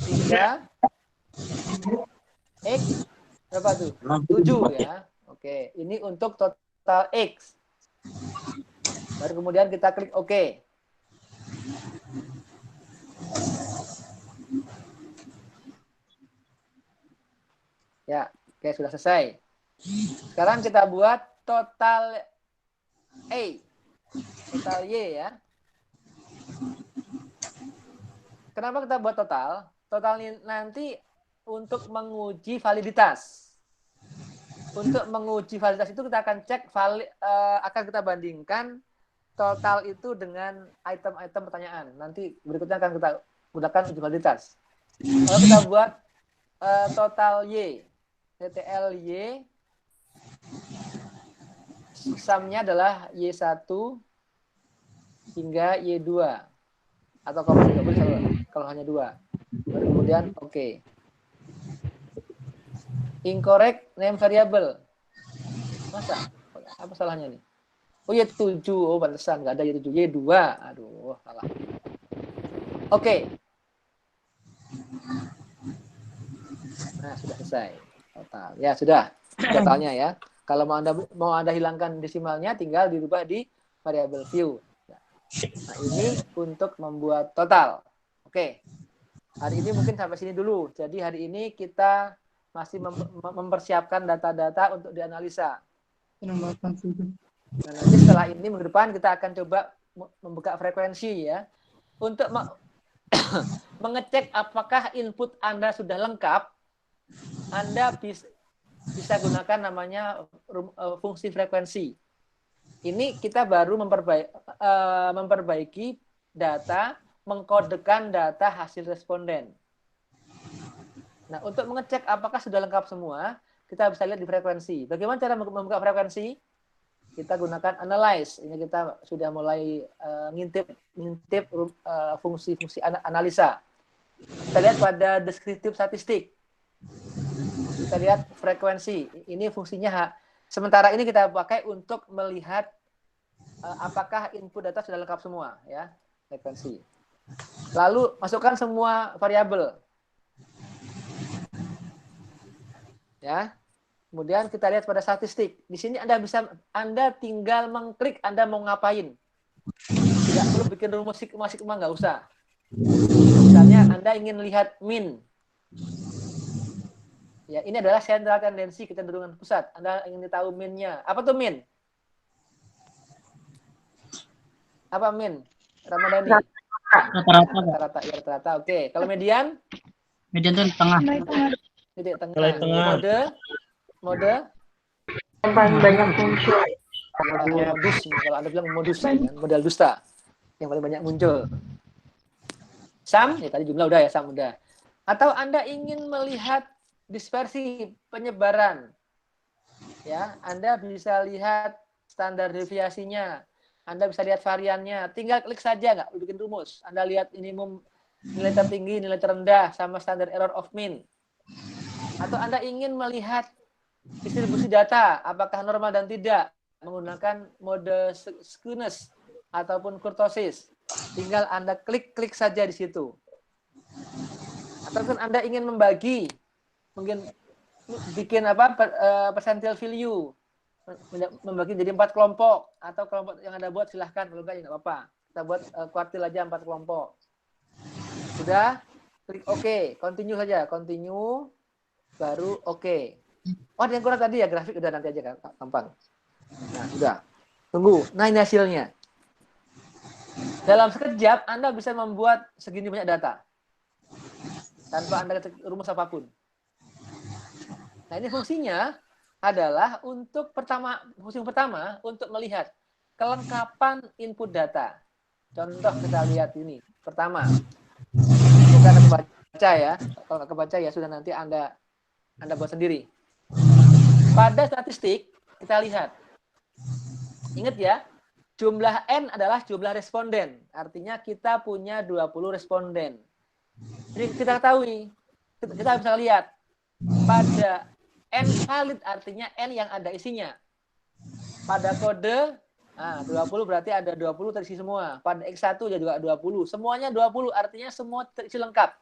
hingga X berapa tuh? 7 ya. Oke, ini untuk total X. Baru kemudian kita klik OK. Ya, oke, sudah selesai. Sekarang kita buat total total Y ya. Kenapa kita buat total? Total ini nanti untuk menguji validitas. Untuk menguji validitas itu kita akan cek akan kita bandingkan total itu dengan item-item pertanyaan. Nanti berikutnya akan kita gunakan uji validitas. Lalu kita buat total Y. TTL Y. Sumnya adalah Y1 hingga Y2. Atau kalau hanya 2. Baru kemudian oke. Incorrect name variable. Masa? Apa salahnya nih? Oh Y7. Oh pantesan nggak ada Y7. Y2. Aduh, salah. Oke. Nah, sudah selesai. Total. Ya, sudah. Totalnya ya. Kalau mau Anda hilangkan desimalnya tinggal dirubah di variable view. Nah, ini untuk membuat total. Oke. Hari ini mungkin sampai sini dulu. Jadi hari ini kita masih mempersiapkan data-data untuk dianalisa. Nah, nanti setelah ini minggu depan kita akan coba membuka frekuensi ya. Untuk mengecek apakah input Anda sudah lengkap, Anda bisa gunakan namanya fungsi frekuensi. Ini kita baru memperbaiki data, mengkodekan data hasil responden. Nah, untuk mengecek apakah sudah lengkap semua, kita bisa lihat di frekuensi. Bagaimana cara membuka frekuensi? Kita gunakan analyze. Ini kita sudah mulai ngintip fungsi-fungsi analisa. Kita lihat pada deskriptif statistik. Kita lihat frekuensi. Ini fungsinya sementara ini kita pakai untuk melihat apakah input data sudah lengkap semua, ya, frekuensi. Lalu masukkan semua variabel. Ya. Kemudian kita lihat pada statistik. Di sini Anda tinggal mengklik Anda mau ngapain. Tidak perlu bikin rumus sigma nggak usah. Misalnya Anda ingin lihat min. Ya, ini adalah sentral tendensi kecenderungan pusat. Anda ingin tahu min-nya. Apa tuh min? Apa min? Ramadhani. Rata-rata. Ya, rata-rata. Oke. Kalau median? Median itu tengah. Titik tengah. Mode? Yang paling banyak muncul. Modus. Kalau Anda bilang modus, kan? Modal dusta. Yang paling banyak muncul. Sum? Ya, tadi jumlah udah ya, sum udah. Atau Anda ingin melihat dispersi penyebaran, ya, Anda bisa lihat standar deviasinya, Anda bisa lihat variannya, tinggal klik saja, nggak perlu bikin rumus. Anda lihat minimum nilai tertinggi, nilai terendah, sama standar error of mean. Atau Anda ingin melihat distribusi data, apakah normal dan tidak, menggunakan mode skewness ataupun kurtosis, tinggal Anda klik saja di situ. Ataupun Anda ingin membagi, mungkin bikin percentile value, membagi jadi 4 kelompok, atau kelompok yang Anda buat silahkan, kalau enggak ya nggak apa-apa. Kita buat kuartil aja 4 kelompok. Sudah, klik OK, continue saja, continue, baru OK. Oh, ada yang kurang tadi ya, grafik udah nanti aja kan, gampang. Nah, sudah. Tunggu. Nah, ini hasilnya. Dalam sekejap Anda bisa membuat segini banyak data tanpa Anda ketik rumus apapun. Nah, ini fungsinya adalah fungsi pertama untuk melihat kelengkapan input data. Contoh kita lihat ini. Pertama, kita akan baca ya. Kalau nggak kebaca ya sudah, nanti Anda buat sendiri. Pada statistik kita lihat. Ingat ya, jumlah N adalah jumlah responden. Artinya kita punya 20 responden. Jadi kita ketahui, kita bisa lihat pada N valid artinya N yang ada isinya. Pada kode 20 berarti ada 20 terisi semua. Pada X1 juga 20. Semuanya 20 artinya semua terisi lengkap.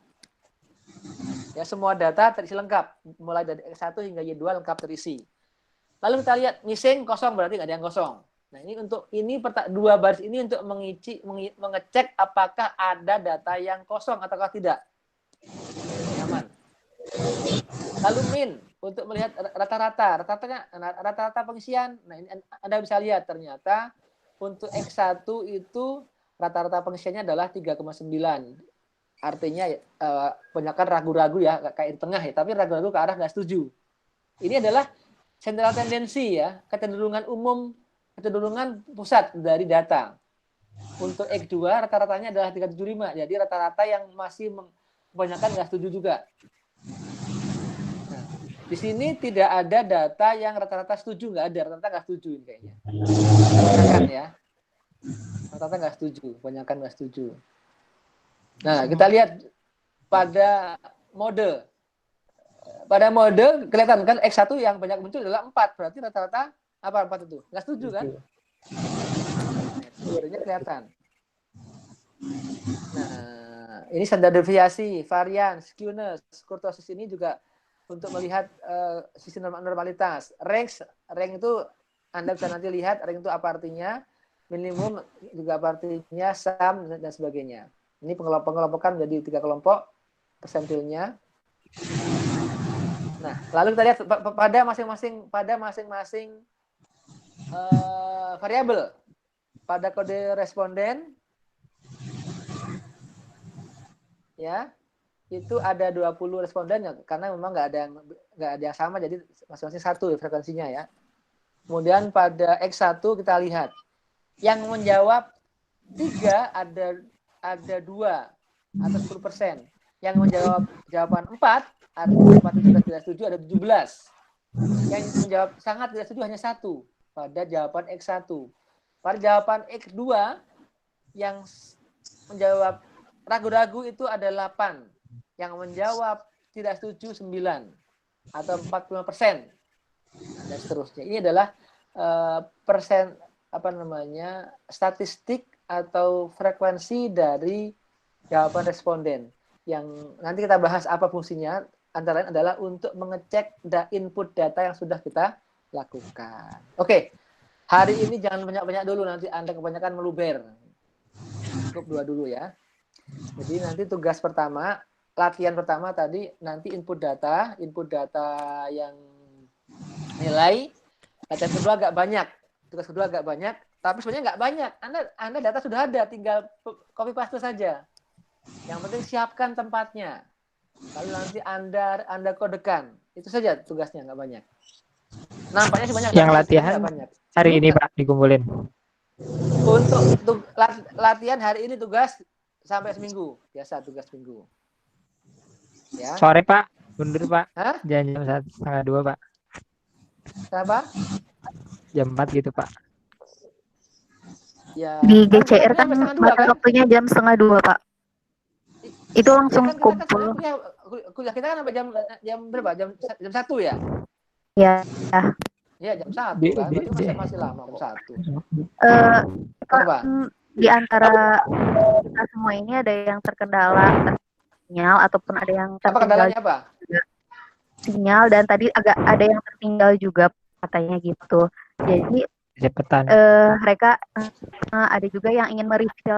Ya, semua data terisi lengkap. Mulai dari X1 hingga Y2 lengkap terisi. Lalu kita lihat missing kosong berarti nggak ada yang kosong. Nah, ini dua baris ini untuk mengecek apakah ada data yang kosong ataukah tidak. Nyaman. Lalu min untuk melihat rata-rata pengisian. Nah, ini Anda bisa lihat ternyata untuk X1 itu rata-rata pengisiannya adalah 3,9. Artinya kebanyakan ragu-ragu ya, kayak di tengah ya, tapi ragu-ragu ke arah nggak setuju. Ini adalah central tendency ya, kecenderungan umum, kecenderungan pusat dari data. Untuk X2 rata-ratanya adalah 375, jadi rata-rata yang masih kebanyakan nggak setuju juga. Nah, di sini tidak ada data yang rata-rata setuju, nggak ada, rata-rata nggak setuju ini kayaknya. Kebanyakan ya, rata-rata nggak setuju, kebanyakan nggak setuju. Nah, kita lihat pada mode. Pada mode kelihatan kan X1 yang banyak muncul adalah 4. Berarti rata-rata apa 4 itu? Nggak setuju kan? Sebenarnya kelihatan. Nah, ini standar deviasi, varian, skewness, kurtosis ini juga untuk melihat sisi normalitas. Range itu Anda bisa nanti lihat range itu apa artinya, minimum juga apa artinya, sum dan sebagainya. Ini pengelompokan menjadi 3 kelompok persentilnya. Nah, lalu kita lihat pada masing-masing variabel. Pada kode responden ya, itu ada 20 responden ya, karena memang nggak ada yang sama, jadi masing-masing satu ya, frekuensinya ya. Kemudian pada X1 kita lihat yang menjawab 3 ada 2 atau 10%. Yang menjawab jawaban 4, artinya 4 itu sudah tidak setuju, ada 17. Yang menjawab sangat tidak setuju hanya 1 pada jawaban X1. Pada jawaban X2 yang menjawab ragu-ragu itu ada 8. Yang menjawab tidak setuju 9 atau 45%. Dan seterusnya. Ini adalah statistik atau frekuensi dari jawaban responden. Yang nanti kita bahas apa fungsinya, antara lain adalah untuk mengecek input data yang sudah kita lakukan. Oke, hari ini jangan banyak-banyak dulu, nanti Anda kebanyakan meluber. Cukup 2 dulu ya. Jadi nanti tugas pertama, latihan pertama tadi, nanti input data yang nilai. Latihan kedua agak banyak, tugas kedua agak banyak, tapi sebenarnya nggak banyak. Anda data sudah ada, tinggal copy paste saja. Yang penting siapkan tempatnya. Lalu nanti Anda kodekan. Itu saja tugasnya, nggak banyak. Nampaknya sih banyak. Yang latihan banyak. Hari ini Pak dikumpulin. Untuk latihan hari ini tugas sampai seminggu. Biasa tugas minggu. Ya. Sore Pak, mundur Pak. Hah? Jam 1:30 Pak. Apa? Jam 4 gitu Pak. Ya, Di GCR kan kan? waktunya jam 1:30 Pak. Itu langsung ya kan, kumpul. Kuliah kita kan sampai jam berapa? Jam 1 ya? Ya. Ya jam 1 kan, berarti masih lama jam 1. Apa? Di antara kita semua ini ada yang terkendala sinyal ataupun ada yang tertinggal. Apa kendalanya apa? Sinyal, dan tadi agak ada yang tertinggal juga katanya gitu. Jadi cepetan. Mereka ada juga yang ingin mereview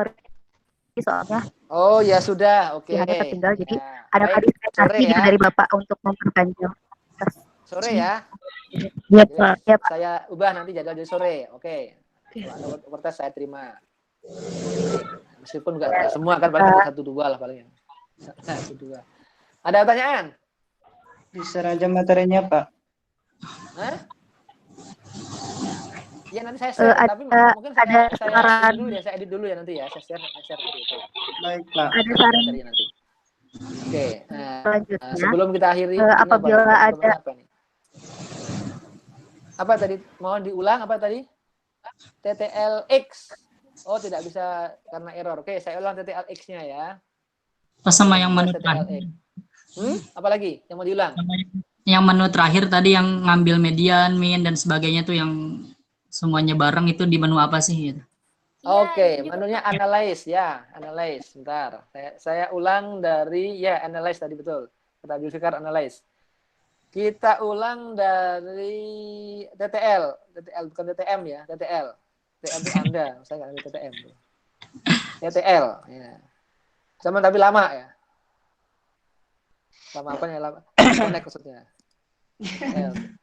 soalnya. Oh ya sudah, oke. Hanya tertinggal, jadi ya. ada klarifikasi gitu dari Bapak untuk memperpanjang. Sore ya. Iya Pak. Ya, Pak. Saya ubah nanti jadwal jadi sore, oke. Kalau ada overtime saya terima. Meskipun nggak semua kan, paling 1-2 lah paling. 1-2. Ada pertanyaan? Bisa aja materinya Pak. Hah? Ya nanti saya share, tapi mungkin saya edit dulu ya nanti ya, saya share nanti. Baik Pak. Ada saran nanti. Oke. Selanjutnya, sebelum kita akhiri, apabila ada apa tadi? Mohon diulang apa tadi? TTL X. Oh, tidak bisa karena error. Oke, saya ulang TTL X-nya ya. Sama yang menu TTL terakhir. X. Apalagi yang mau diulang? Yang menu terakhir tadi yang ngambil median, min, dan sebagainya tuh yang semuanya bareng itu di menu apa sih? Gitu. Oke, menunya analyze ya, analyze. Bentar, saya ulang dari ya analyze tadi betul. Kata Zulfikar analyze. Kita ulang dari TTL bukan TTM ya, TTL. TTM itu Anda, saya nggak ambil TTM. TTL, ya. Sama tapi lama ya. Lama apa ya? Lama. Connect maksudnya.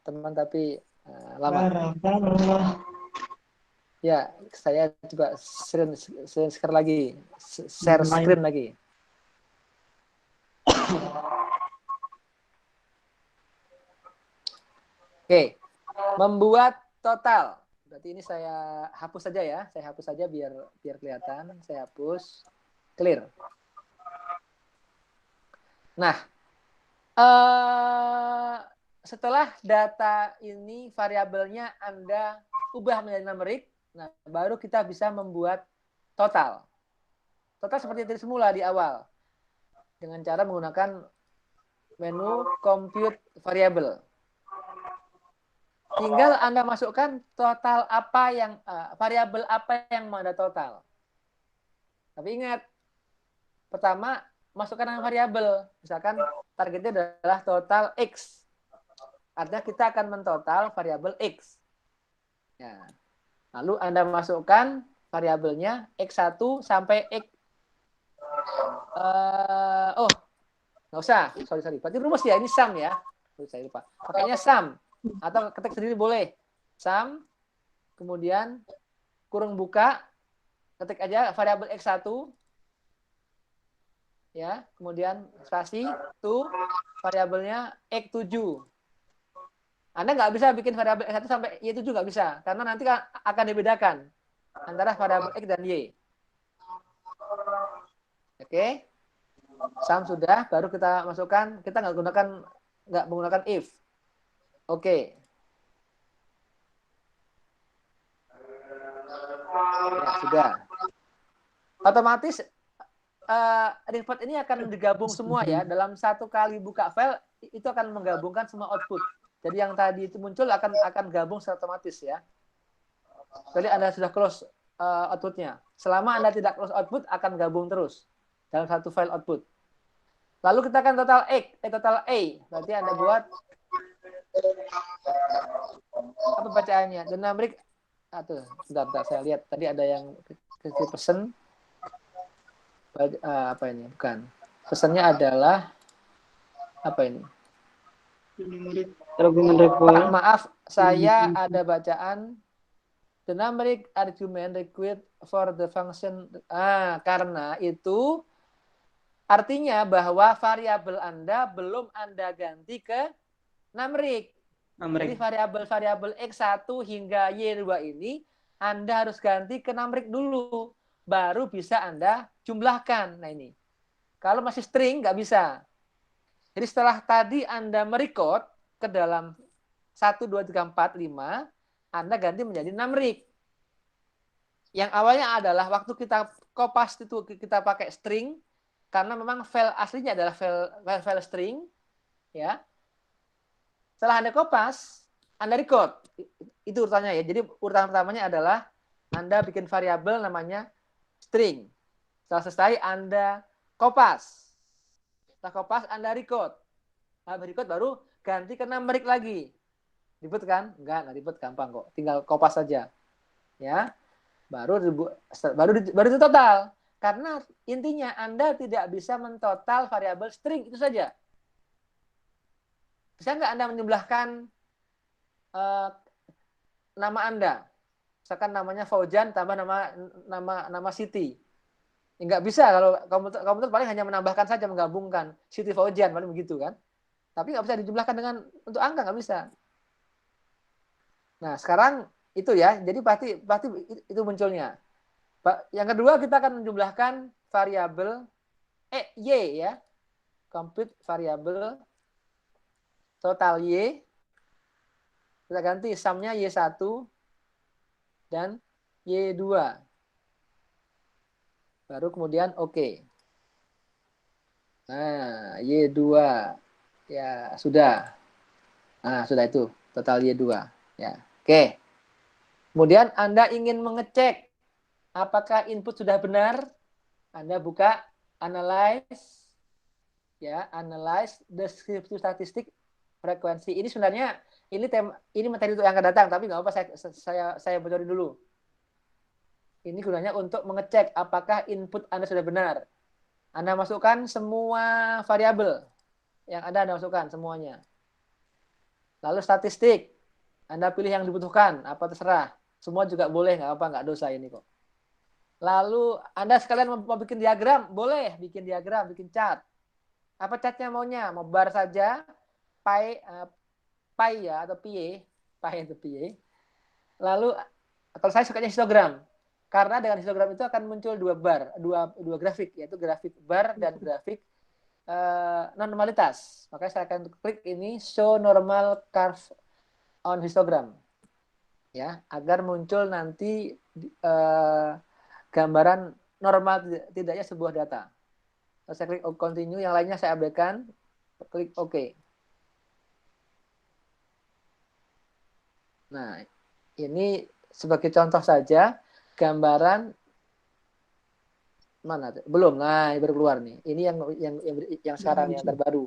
Teman tapi lama. Ya, saya coba share lagi, share screen lagi. Oke, membuat total. Berarti ini saya hapus saja ya, saya hapus saja biar kelihatan. Saya hapus, clear. Nah, setelah data ini variabelnya Anda ubah menjadi numerik. Nah, baru kita bisa membuat total. Total seperti tadi semula di awal. Dengan cara menggunakan menu compute variable. Tinggal Anda masukkan total apa yang variabel apa yang mau Anda total. Tapi ingat, pertama masukkan nama variabel. Misalkan targetnya adalah total X. Artinya kita akan mentotal variabel X. Ya. Lalu Anda masukkan variabelnya X1 sampai X. Nggak usah. Sorry. Berarti rumus ya, ini sum ya. Saya lupa. Pakainya sum. Atau ketik sendiri boleh. Sum. Kemudian kurung buka. Ketik aja variabel X1. Ya. Kemudian spasi. Itu variabelnya X7. Anda nggak bisa bikin variabel X1 sampai Y7 nggak bisa. Karena nanti akan dibedakan antara variabel X dan Y. Oke. Sum sudah, baru kita masukkan. Kita nggak menggunakan if. Oke. Ya, sudah. Otomatis report ini akan digabung semua ya. Dalam satu kali buka file, itu akan menggabungkan semua output. Jadi yang tadi itu muncul akan gabung secara otomatis ya. Jadi Anda sudah close outputnya. Selama Anda tidak close output, akan gabung terus dalam satu file output. Lalu kita akan total A. Berarti Anda buat apa bacaannya? The numeric. Sebentar, saya lihat. Tadi ada yang pesen. Apa ini? Bukan. Pesannya adalah apa ini? Pak, maaf, saya ada bacaan the numeric argument required for the function. Karena itu artinya bahwa variabel Anda belum Anda ganti ke numerik. Jadi variabel X1 hingga Y2 ini Anda harus ganti ke numerik dulu. Baru bisa Anda jumlahkan. Nah ini. Kalau masih string nggak bisa. Jadi setelah tadi Anda merecord ke dalam 1, 2, 3, 4, 5, Anda ganti menjadi numerik. Yang awalnya adalah waktu kita kopas itu kita pakai string, karena memang file aslinya adalah file string. Ya. Setelah Anda kopas, Anda record. Itu urutannya ya. Jadi urutan pertamanya adalah Anda bikin variabel namanya string. Setelah selesai, Anda kopas. Setelah kopas, Anda record. Habis record baru ganti ke numerik lagi. Ribet kan? Enggak ribet, gampang kok. Tinggal kopas saja. Ya. Baru itu total. Karena intinya Anda tidak bisa mentotal variabel string itu saja. Bisa nggak Anda menjumlahkan nama Anda? Misalkan namanya Faujan tambah nama Siti. Nggak bisa, kalau komputer paling hanya menambahkan saja, menggabungkan Siti Faujan, paling begitu kan. Tapi nggak bisa dijumlahkan untuk angka, nggak bisa. Nah sekarang itu ya, jadi pasti itu munculnya. Yang kedua kita akan menjumlahkan variabel Y ya, compute variabel total Y. Kita ganti sumnya Y1 dan Y2. Baru kemudian oke. Nah, Y2. Ya, sudah. Nah, sudah itu. Total Y2. Ya, oke. Kemudian Anda ingin mengecek apakah input sudah benar. Anda buka analyze, ya, analyze descriptive statistic frekuensi. Ini sebenarnya ini materi untuk yang akan datang, tapi nggak apa saya bocorin dulu. Ini gunanya untuk mengecek apakah input Anda sudah benar. Anda masukkan semua variabel yang Anda masukkan semuanya. Lalu statistik, Anda pilih yang dibutuhkan, apa terserah. Semua juga boleh, nggak apa, nggak dosa ini kok. Lalu Anda sekalian mau bikin diagram, boleh bikin diagram, bikin chart. Apa chartnya maunya? Mau bar saja, pie ya atau pie atau pie. Lalu kalau saya sukanya histogram, karena dengan histogram itu akan muncul dua grafik, yaitu grafik bar dan grafik normalitas. Makanya saya akan klik ini show normal curve on histogram, ya, agar muncul nanti gambaran normal tidaknya sebuah data. Saya klik continue, yang lainnya saya abaikan, klik OK. Nah, ini sebagai contoh saja gambaran mana? Belum. Nah, baru keluar nih. Ini yang sekarang yang terbaru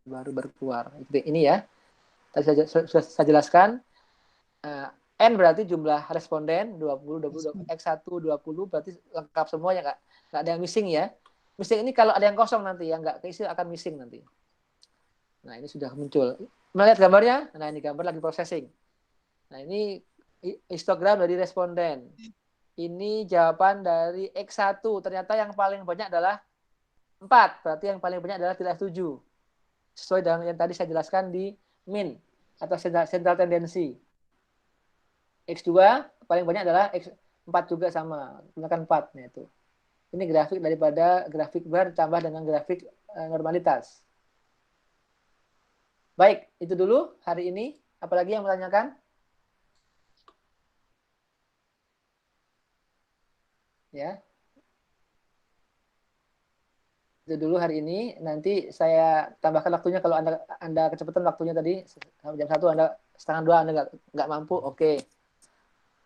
baru keluar. Ini ya. Tadi sudah saya jelaskan. N berarti jumlah responden 20, X1 20 berarti lengkap semuanya, nggak ada yang missing ya. Missing ini kalau ada yang kosong nanti, yang nggak keisi akan missing nanti. Nah, ini sudah muncul. Melihat gambarnya? Nah, ini gambar lagi processing. Nah, ini histogram dari responden. Ini jawaban dari X1. Ternyata yang paling banyak adalah 4. Berarti yang paling banyak adalah tidak setuju. Sesuai dengan yang tadi saya jelaskan di min atau central tendency. X2 paling banyak adalah X4 juga sama. Gunakan 4. Nah, itu. Ini grafik daripada grafik bar ditambah dengan grafik normalitas. Baik, itu dulu hari ini. Apalagi yang menanyakan? Ya. Itu dulu hari ini. Nanti saya tambahkan waktunya kalau Anda kecepatan waktunya tadi jam 1 Anda setengah 2 Anda nggak mampu, oke.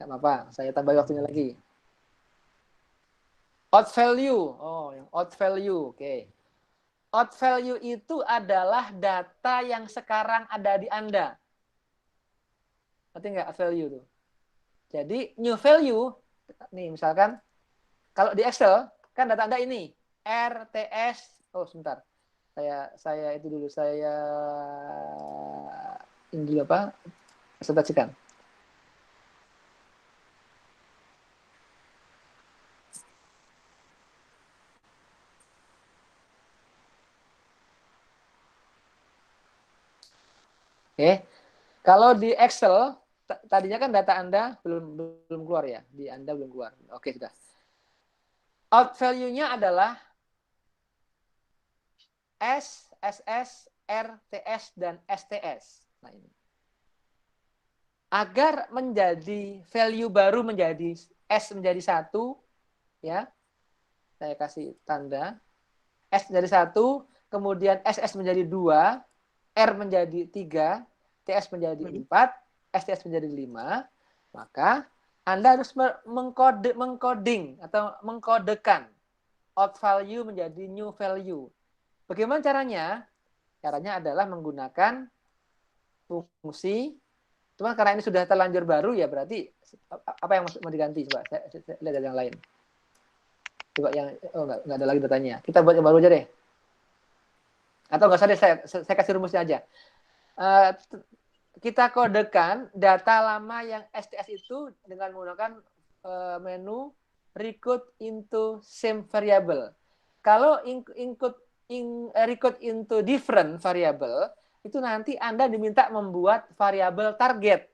Nggak apa-apa, saya tambah waktunya lagi. Odd value. Oh, yang odd value. Oke. Odd value itu adalah data yang sekarang ada di Anda. Ngerti nggak odd value itu? Jadi new value, nih misalkan, kalau di Excel, kan data Anda ini. RTS, oh sebentar. Saya itu dulu, saya ini dulu apa? Presentasikan. Oke, kalau di Excel tadinya kan data Anda belum keluar ya, di Anda belum keluar. Oke, sudah. Out value-nya adalah S, SS, RTS, dan STS. Nah, ini. Agar menjadi value baru menjadi S menjadi 1, ya, saya kasih tanda. S menjadi 1, kemudian SS menjadi 2, R menjadi 3, TS menjadi 4, STS menjadi 5, maka Anda harus mengcoding atau mengkodekan odd value menjadi new value. Bagaimana caranya? Caranya adalah menggunakan fungsi. Cuma karena ini sudah terlanjur baru ya, berarti apa yang mau diganti? Coba saya lihat yang lain. Coba yang nggak ada lagi datanya. Kita buat yang baru aja deh. Atau nggak usah deh, saya kasih rumusnya aja. Kita kodekan data lama yang STS itu dengan menggunakan menu recode into same variable. Kalau recode into different variable, itu nanti Anda diminta membuat variabel target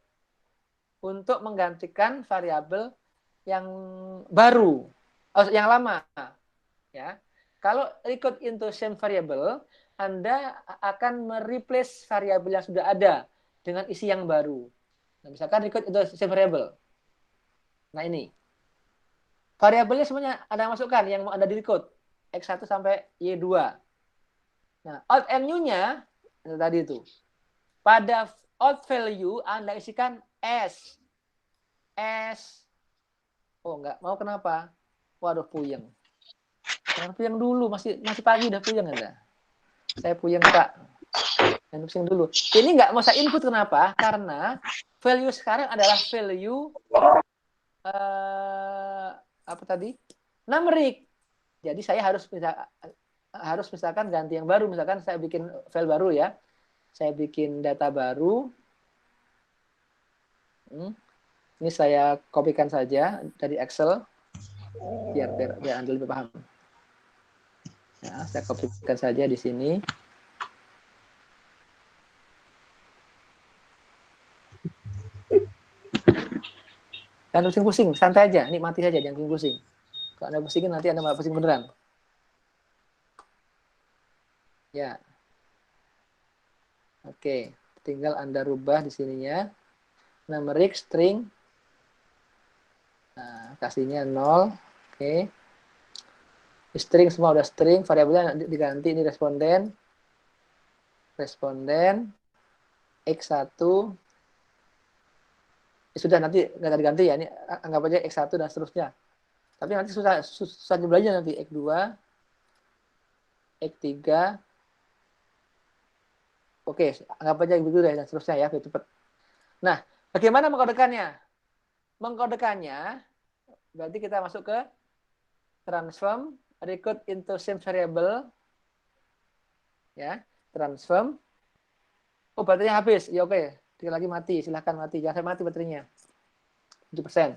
untuk menggantikan variabel yang baru, yang lama. Ya. Kalau recode into same variable, Anda akan mereplace variabel yang sudah ada dengan isi yang baru. Nah, misalkan record itu same variable. Nah ini. Variabelnya semuanya Anda masukkan yang mau Anda decode. X1 sampai Y2. Nah, odd and new-nya tadi itu. Pada odd value Anda isikan S. Oh, enggak mau kenapa? Waduh, puyeng. Jangan puyeng dulu, masih pagi udah puyeng Anda. Saya puyeng, Pak. Dan pusing dulu. Ini nggak mau saya input kenapa? Karena value sekarang adalah value apa tadi? Numerik. Jadi saya harus misalkan ganti yang baru. Misalkan saya bikin file baru ya. Saya bikin data baru. Ini saya kopikan saja dari Excel biar Anda lebih paham. Ya, saya kopikan saja di sini. Jangan pusing-pusing, santai aja, nikmati saja, jangan pusing-pusing. Kalau Anda pusingin nanti Anda malah pusing beneran. Ya. Oke, tinggal Anda rubah di sininya. Numerik string. Nah, kasihnya 0. Oke. String semua udah string, variabelnya diganti ini responden. Responden X1. Sudah nanti nggak diganti ya, ini anggap aja X1 dan seterusnya. Tapi nanti susah jumlahnya nanti X2, X3. Oke, anggap aja begitu deh dan seterusnya ya, cepat. Nah, bagaimana mengkodekannya? Mengkodekannya berarti kita masuk ke transform record into same variable. Ya, transform. Oh, baterainya habis. Ya oke. Tinggal lagi mati, silahkan mati. Jangan sampai mati baterainya. 7%.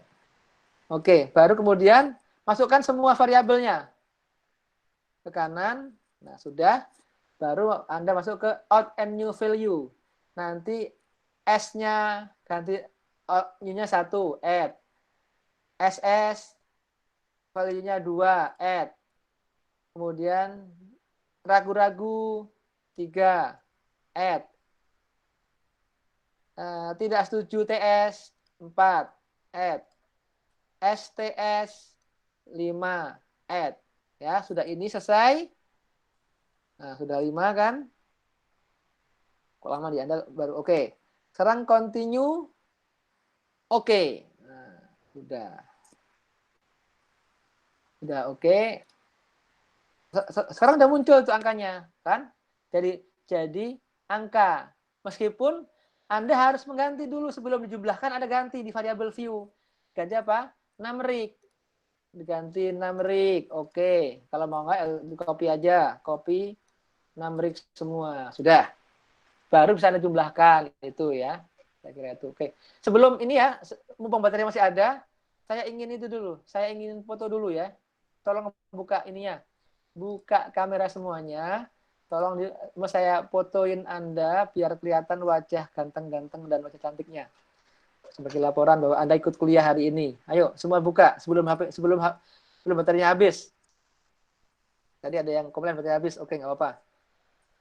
Oke, baru kemudian masukkan semua variabelnya ke kanan. Nah, sudah. Baru Anda masuk ke odd and new value. Nanti S-nya ganti new-nya 1, add. SS value-nya 2, add. Kemudian ragu-ragu 3, add. Tidak setuju TS 4, add. STS 5, add. Ya, sudah ini selesai. Nah, sudah 5 kan? Kok lama di Anda baru oke. Sekarang continue. Oke. Nah, sudah. Sudah oke. Sekarang udah muncul tuh angkanya, kan? Jadi angka. Meskipun Anda harus mengganti dulu sebelum dijumlahkan, Anda ganti di variabel view. Ganti apa? Numerik. Diganti numerik. Oke. Kalau mau nggak, di copy aja. Copy numerik semua. Sudah. Baru bisa Anda jumlahkan. Itu ya. Saya kira itu. Oke. Sebelum ini ya, mumpung baterai masih ada, saya ingin itu dulu. Saya ingin foto dulu ya. Tolong buka ininya. Buka kamera semuanya. Tolong mau saya fotoin Anda biar kelihatan wajah ganteng-ganteng dan wajah cantiknya. Sebagai laporan bahwa Anda ikut kuliah hari ini. Ayo, semua buka sebelum baterainya habis. Tadi ada yang komplain baterai habis. Oke, nggak apa-apa.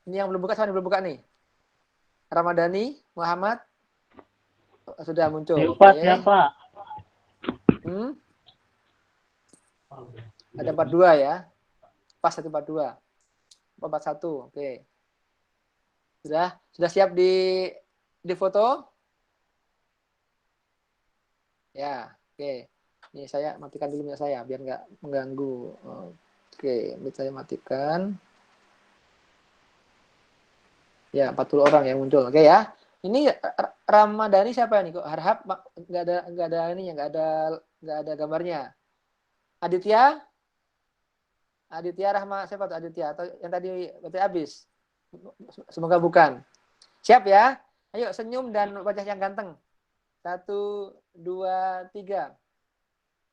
Ini yang belum buka, siapa yang belum buka nih? Ramadhani, Muhammad. Sudah muncul. Siapa? Siapa? Ada 42 ya. Pas 142. 41. Oke. Sudah siap di foto? Ya, oke. Ini saya matikan dulu mic saya biar nggak mengganggu. Oke, mic saya matikan. Ya, 40 orang yang muncul. Oke ya. Ini Ramadhani siapa nih? Kok harap nggak ada ininya, nggak ada gambarnya. Aditya Rahma, siapa tuh Aditya? Atau yang tadi baterai habis? Semoga bukan. Siap ya? Ayo senyum dan wajah yang ganteng. 1, 2, 3.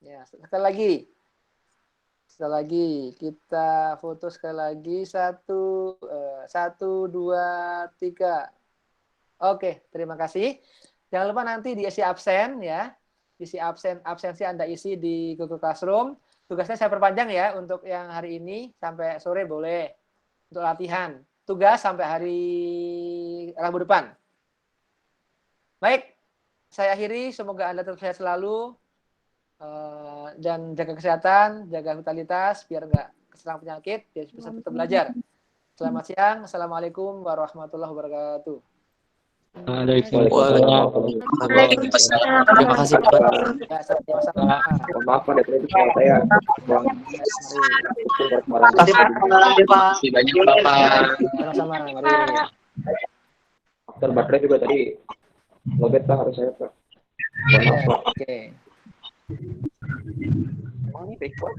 Ya, sekali lagi kita foto sekali lagi. 1, 2, 3. Oke, terima kasih. Jangan lupa nanti diisi absen ya. Isi absensi Anda isi di Google Classroom. Tugasnya saya perpanjang ya untuk yang hari ini sampai sore boleh untuk latihan. Tugas sampai hari Rabu depan. Baik, saya akhiri. Semoga Anda tetap sehat selalu. Dan jaga kesehatan, jaga vitalitas biar nggak keserang penyakit, biar bisa tetap belajar. Selamat siang. Assalamualaikum warahmatullahi wabarakatuh. Waalaikumsalam. Terima kasih Pak. Ya, sama-sama. Maaf Pak, dari tadi saya kurang. Terima kasih banyak Bapak. Sama-sama. Mari. Faktor baterai juga tadi lobet Pak, harus saya Pak. Maaf Pak. Oke. Emang ini baik Pak.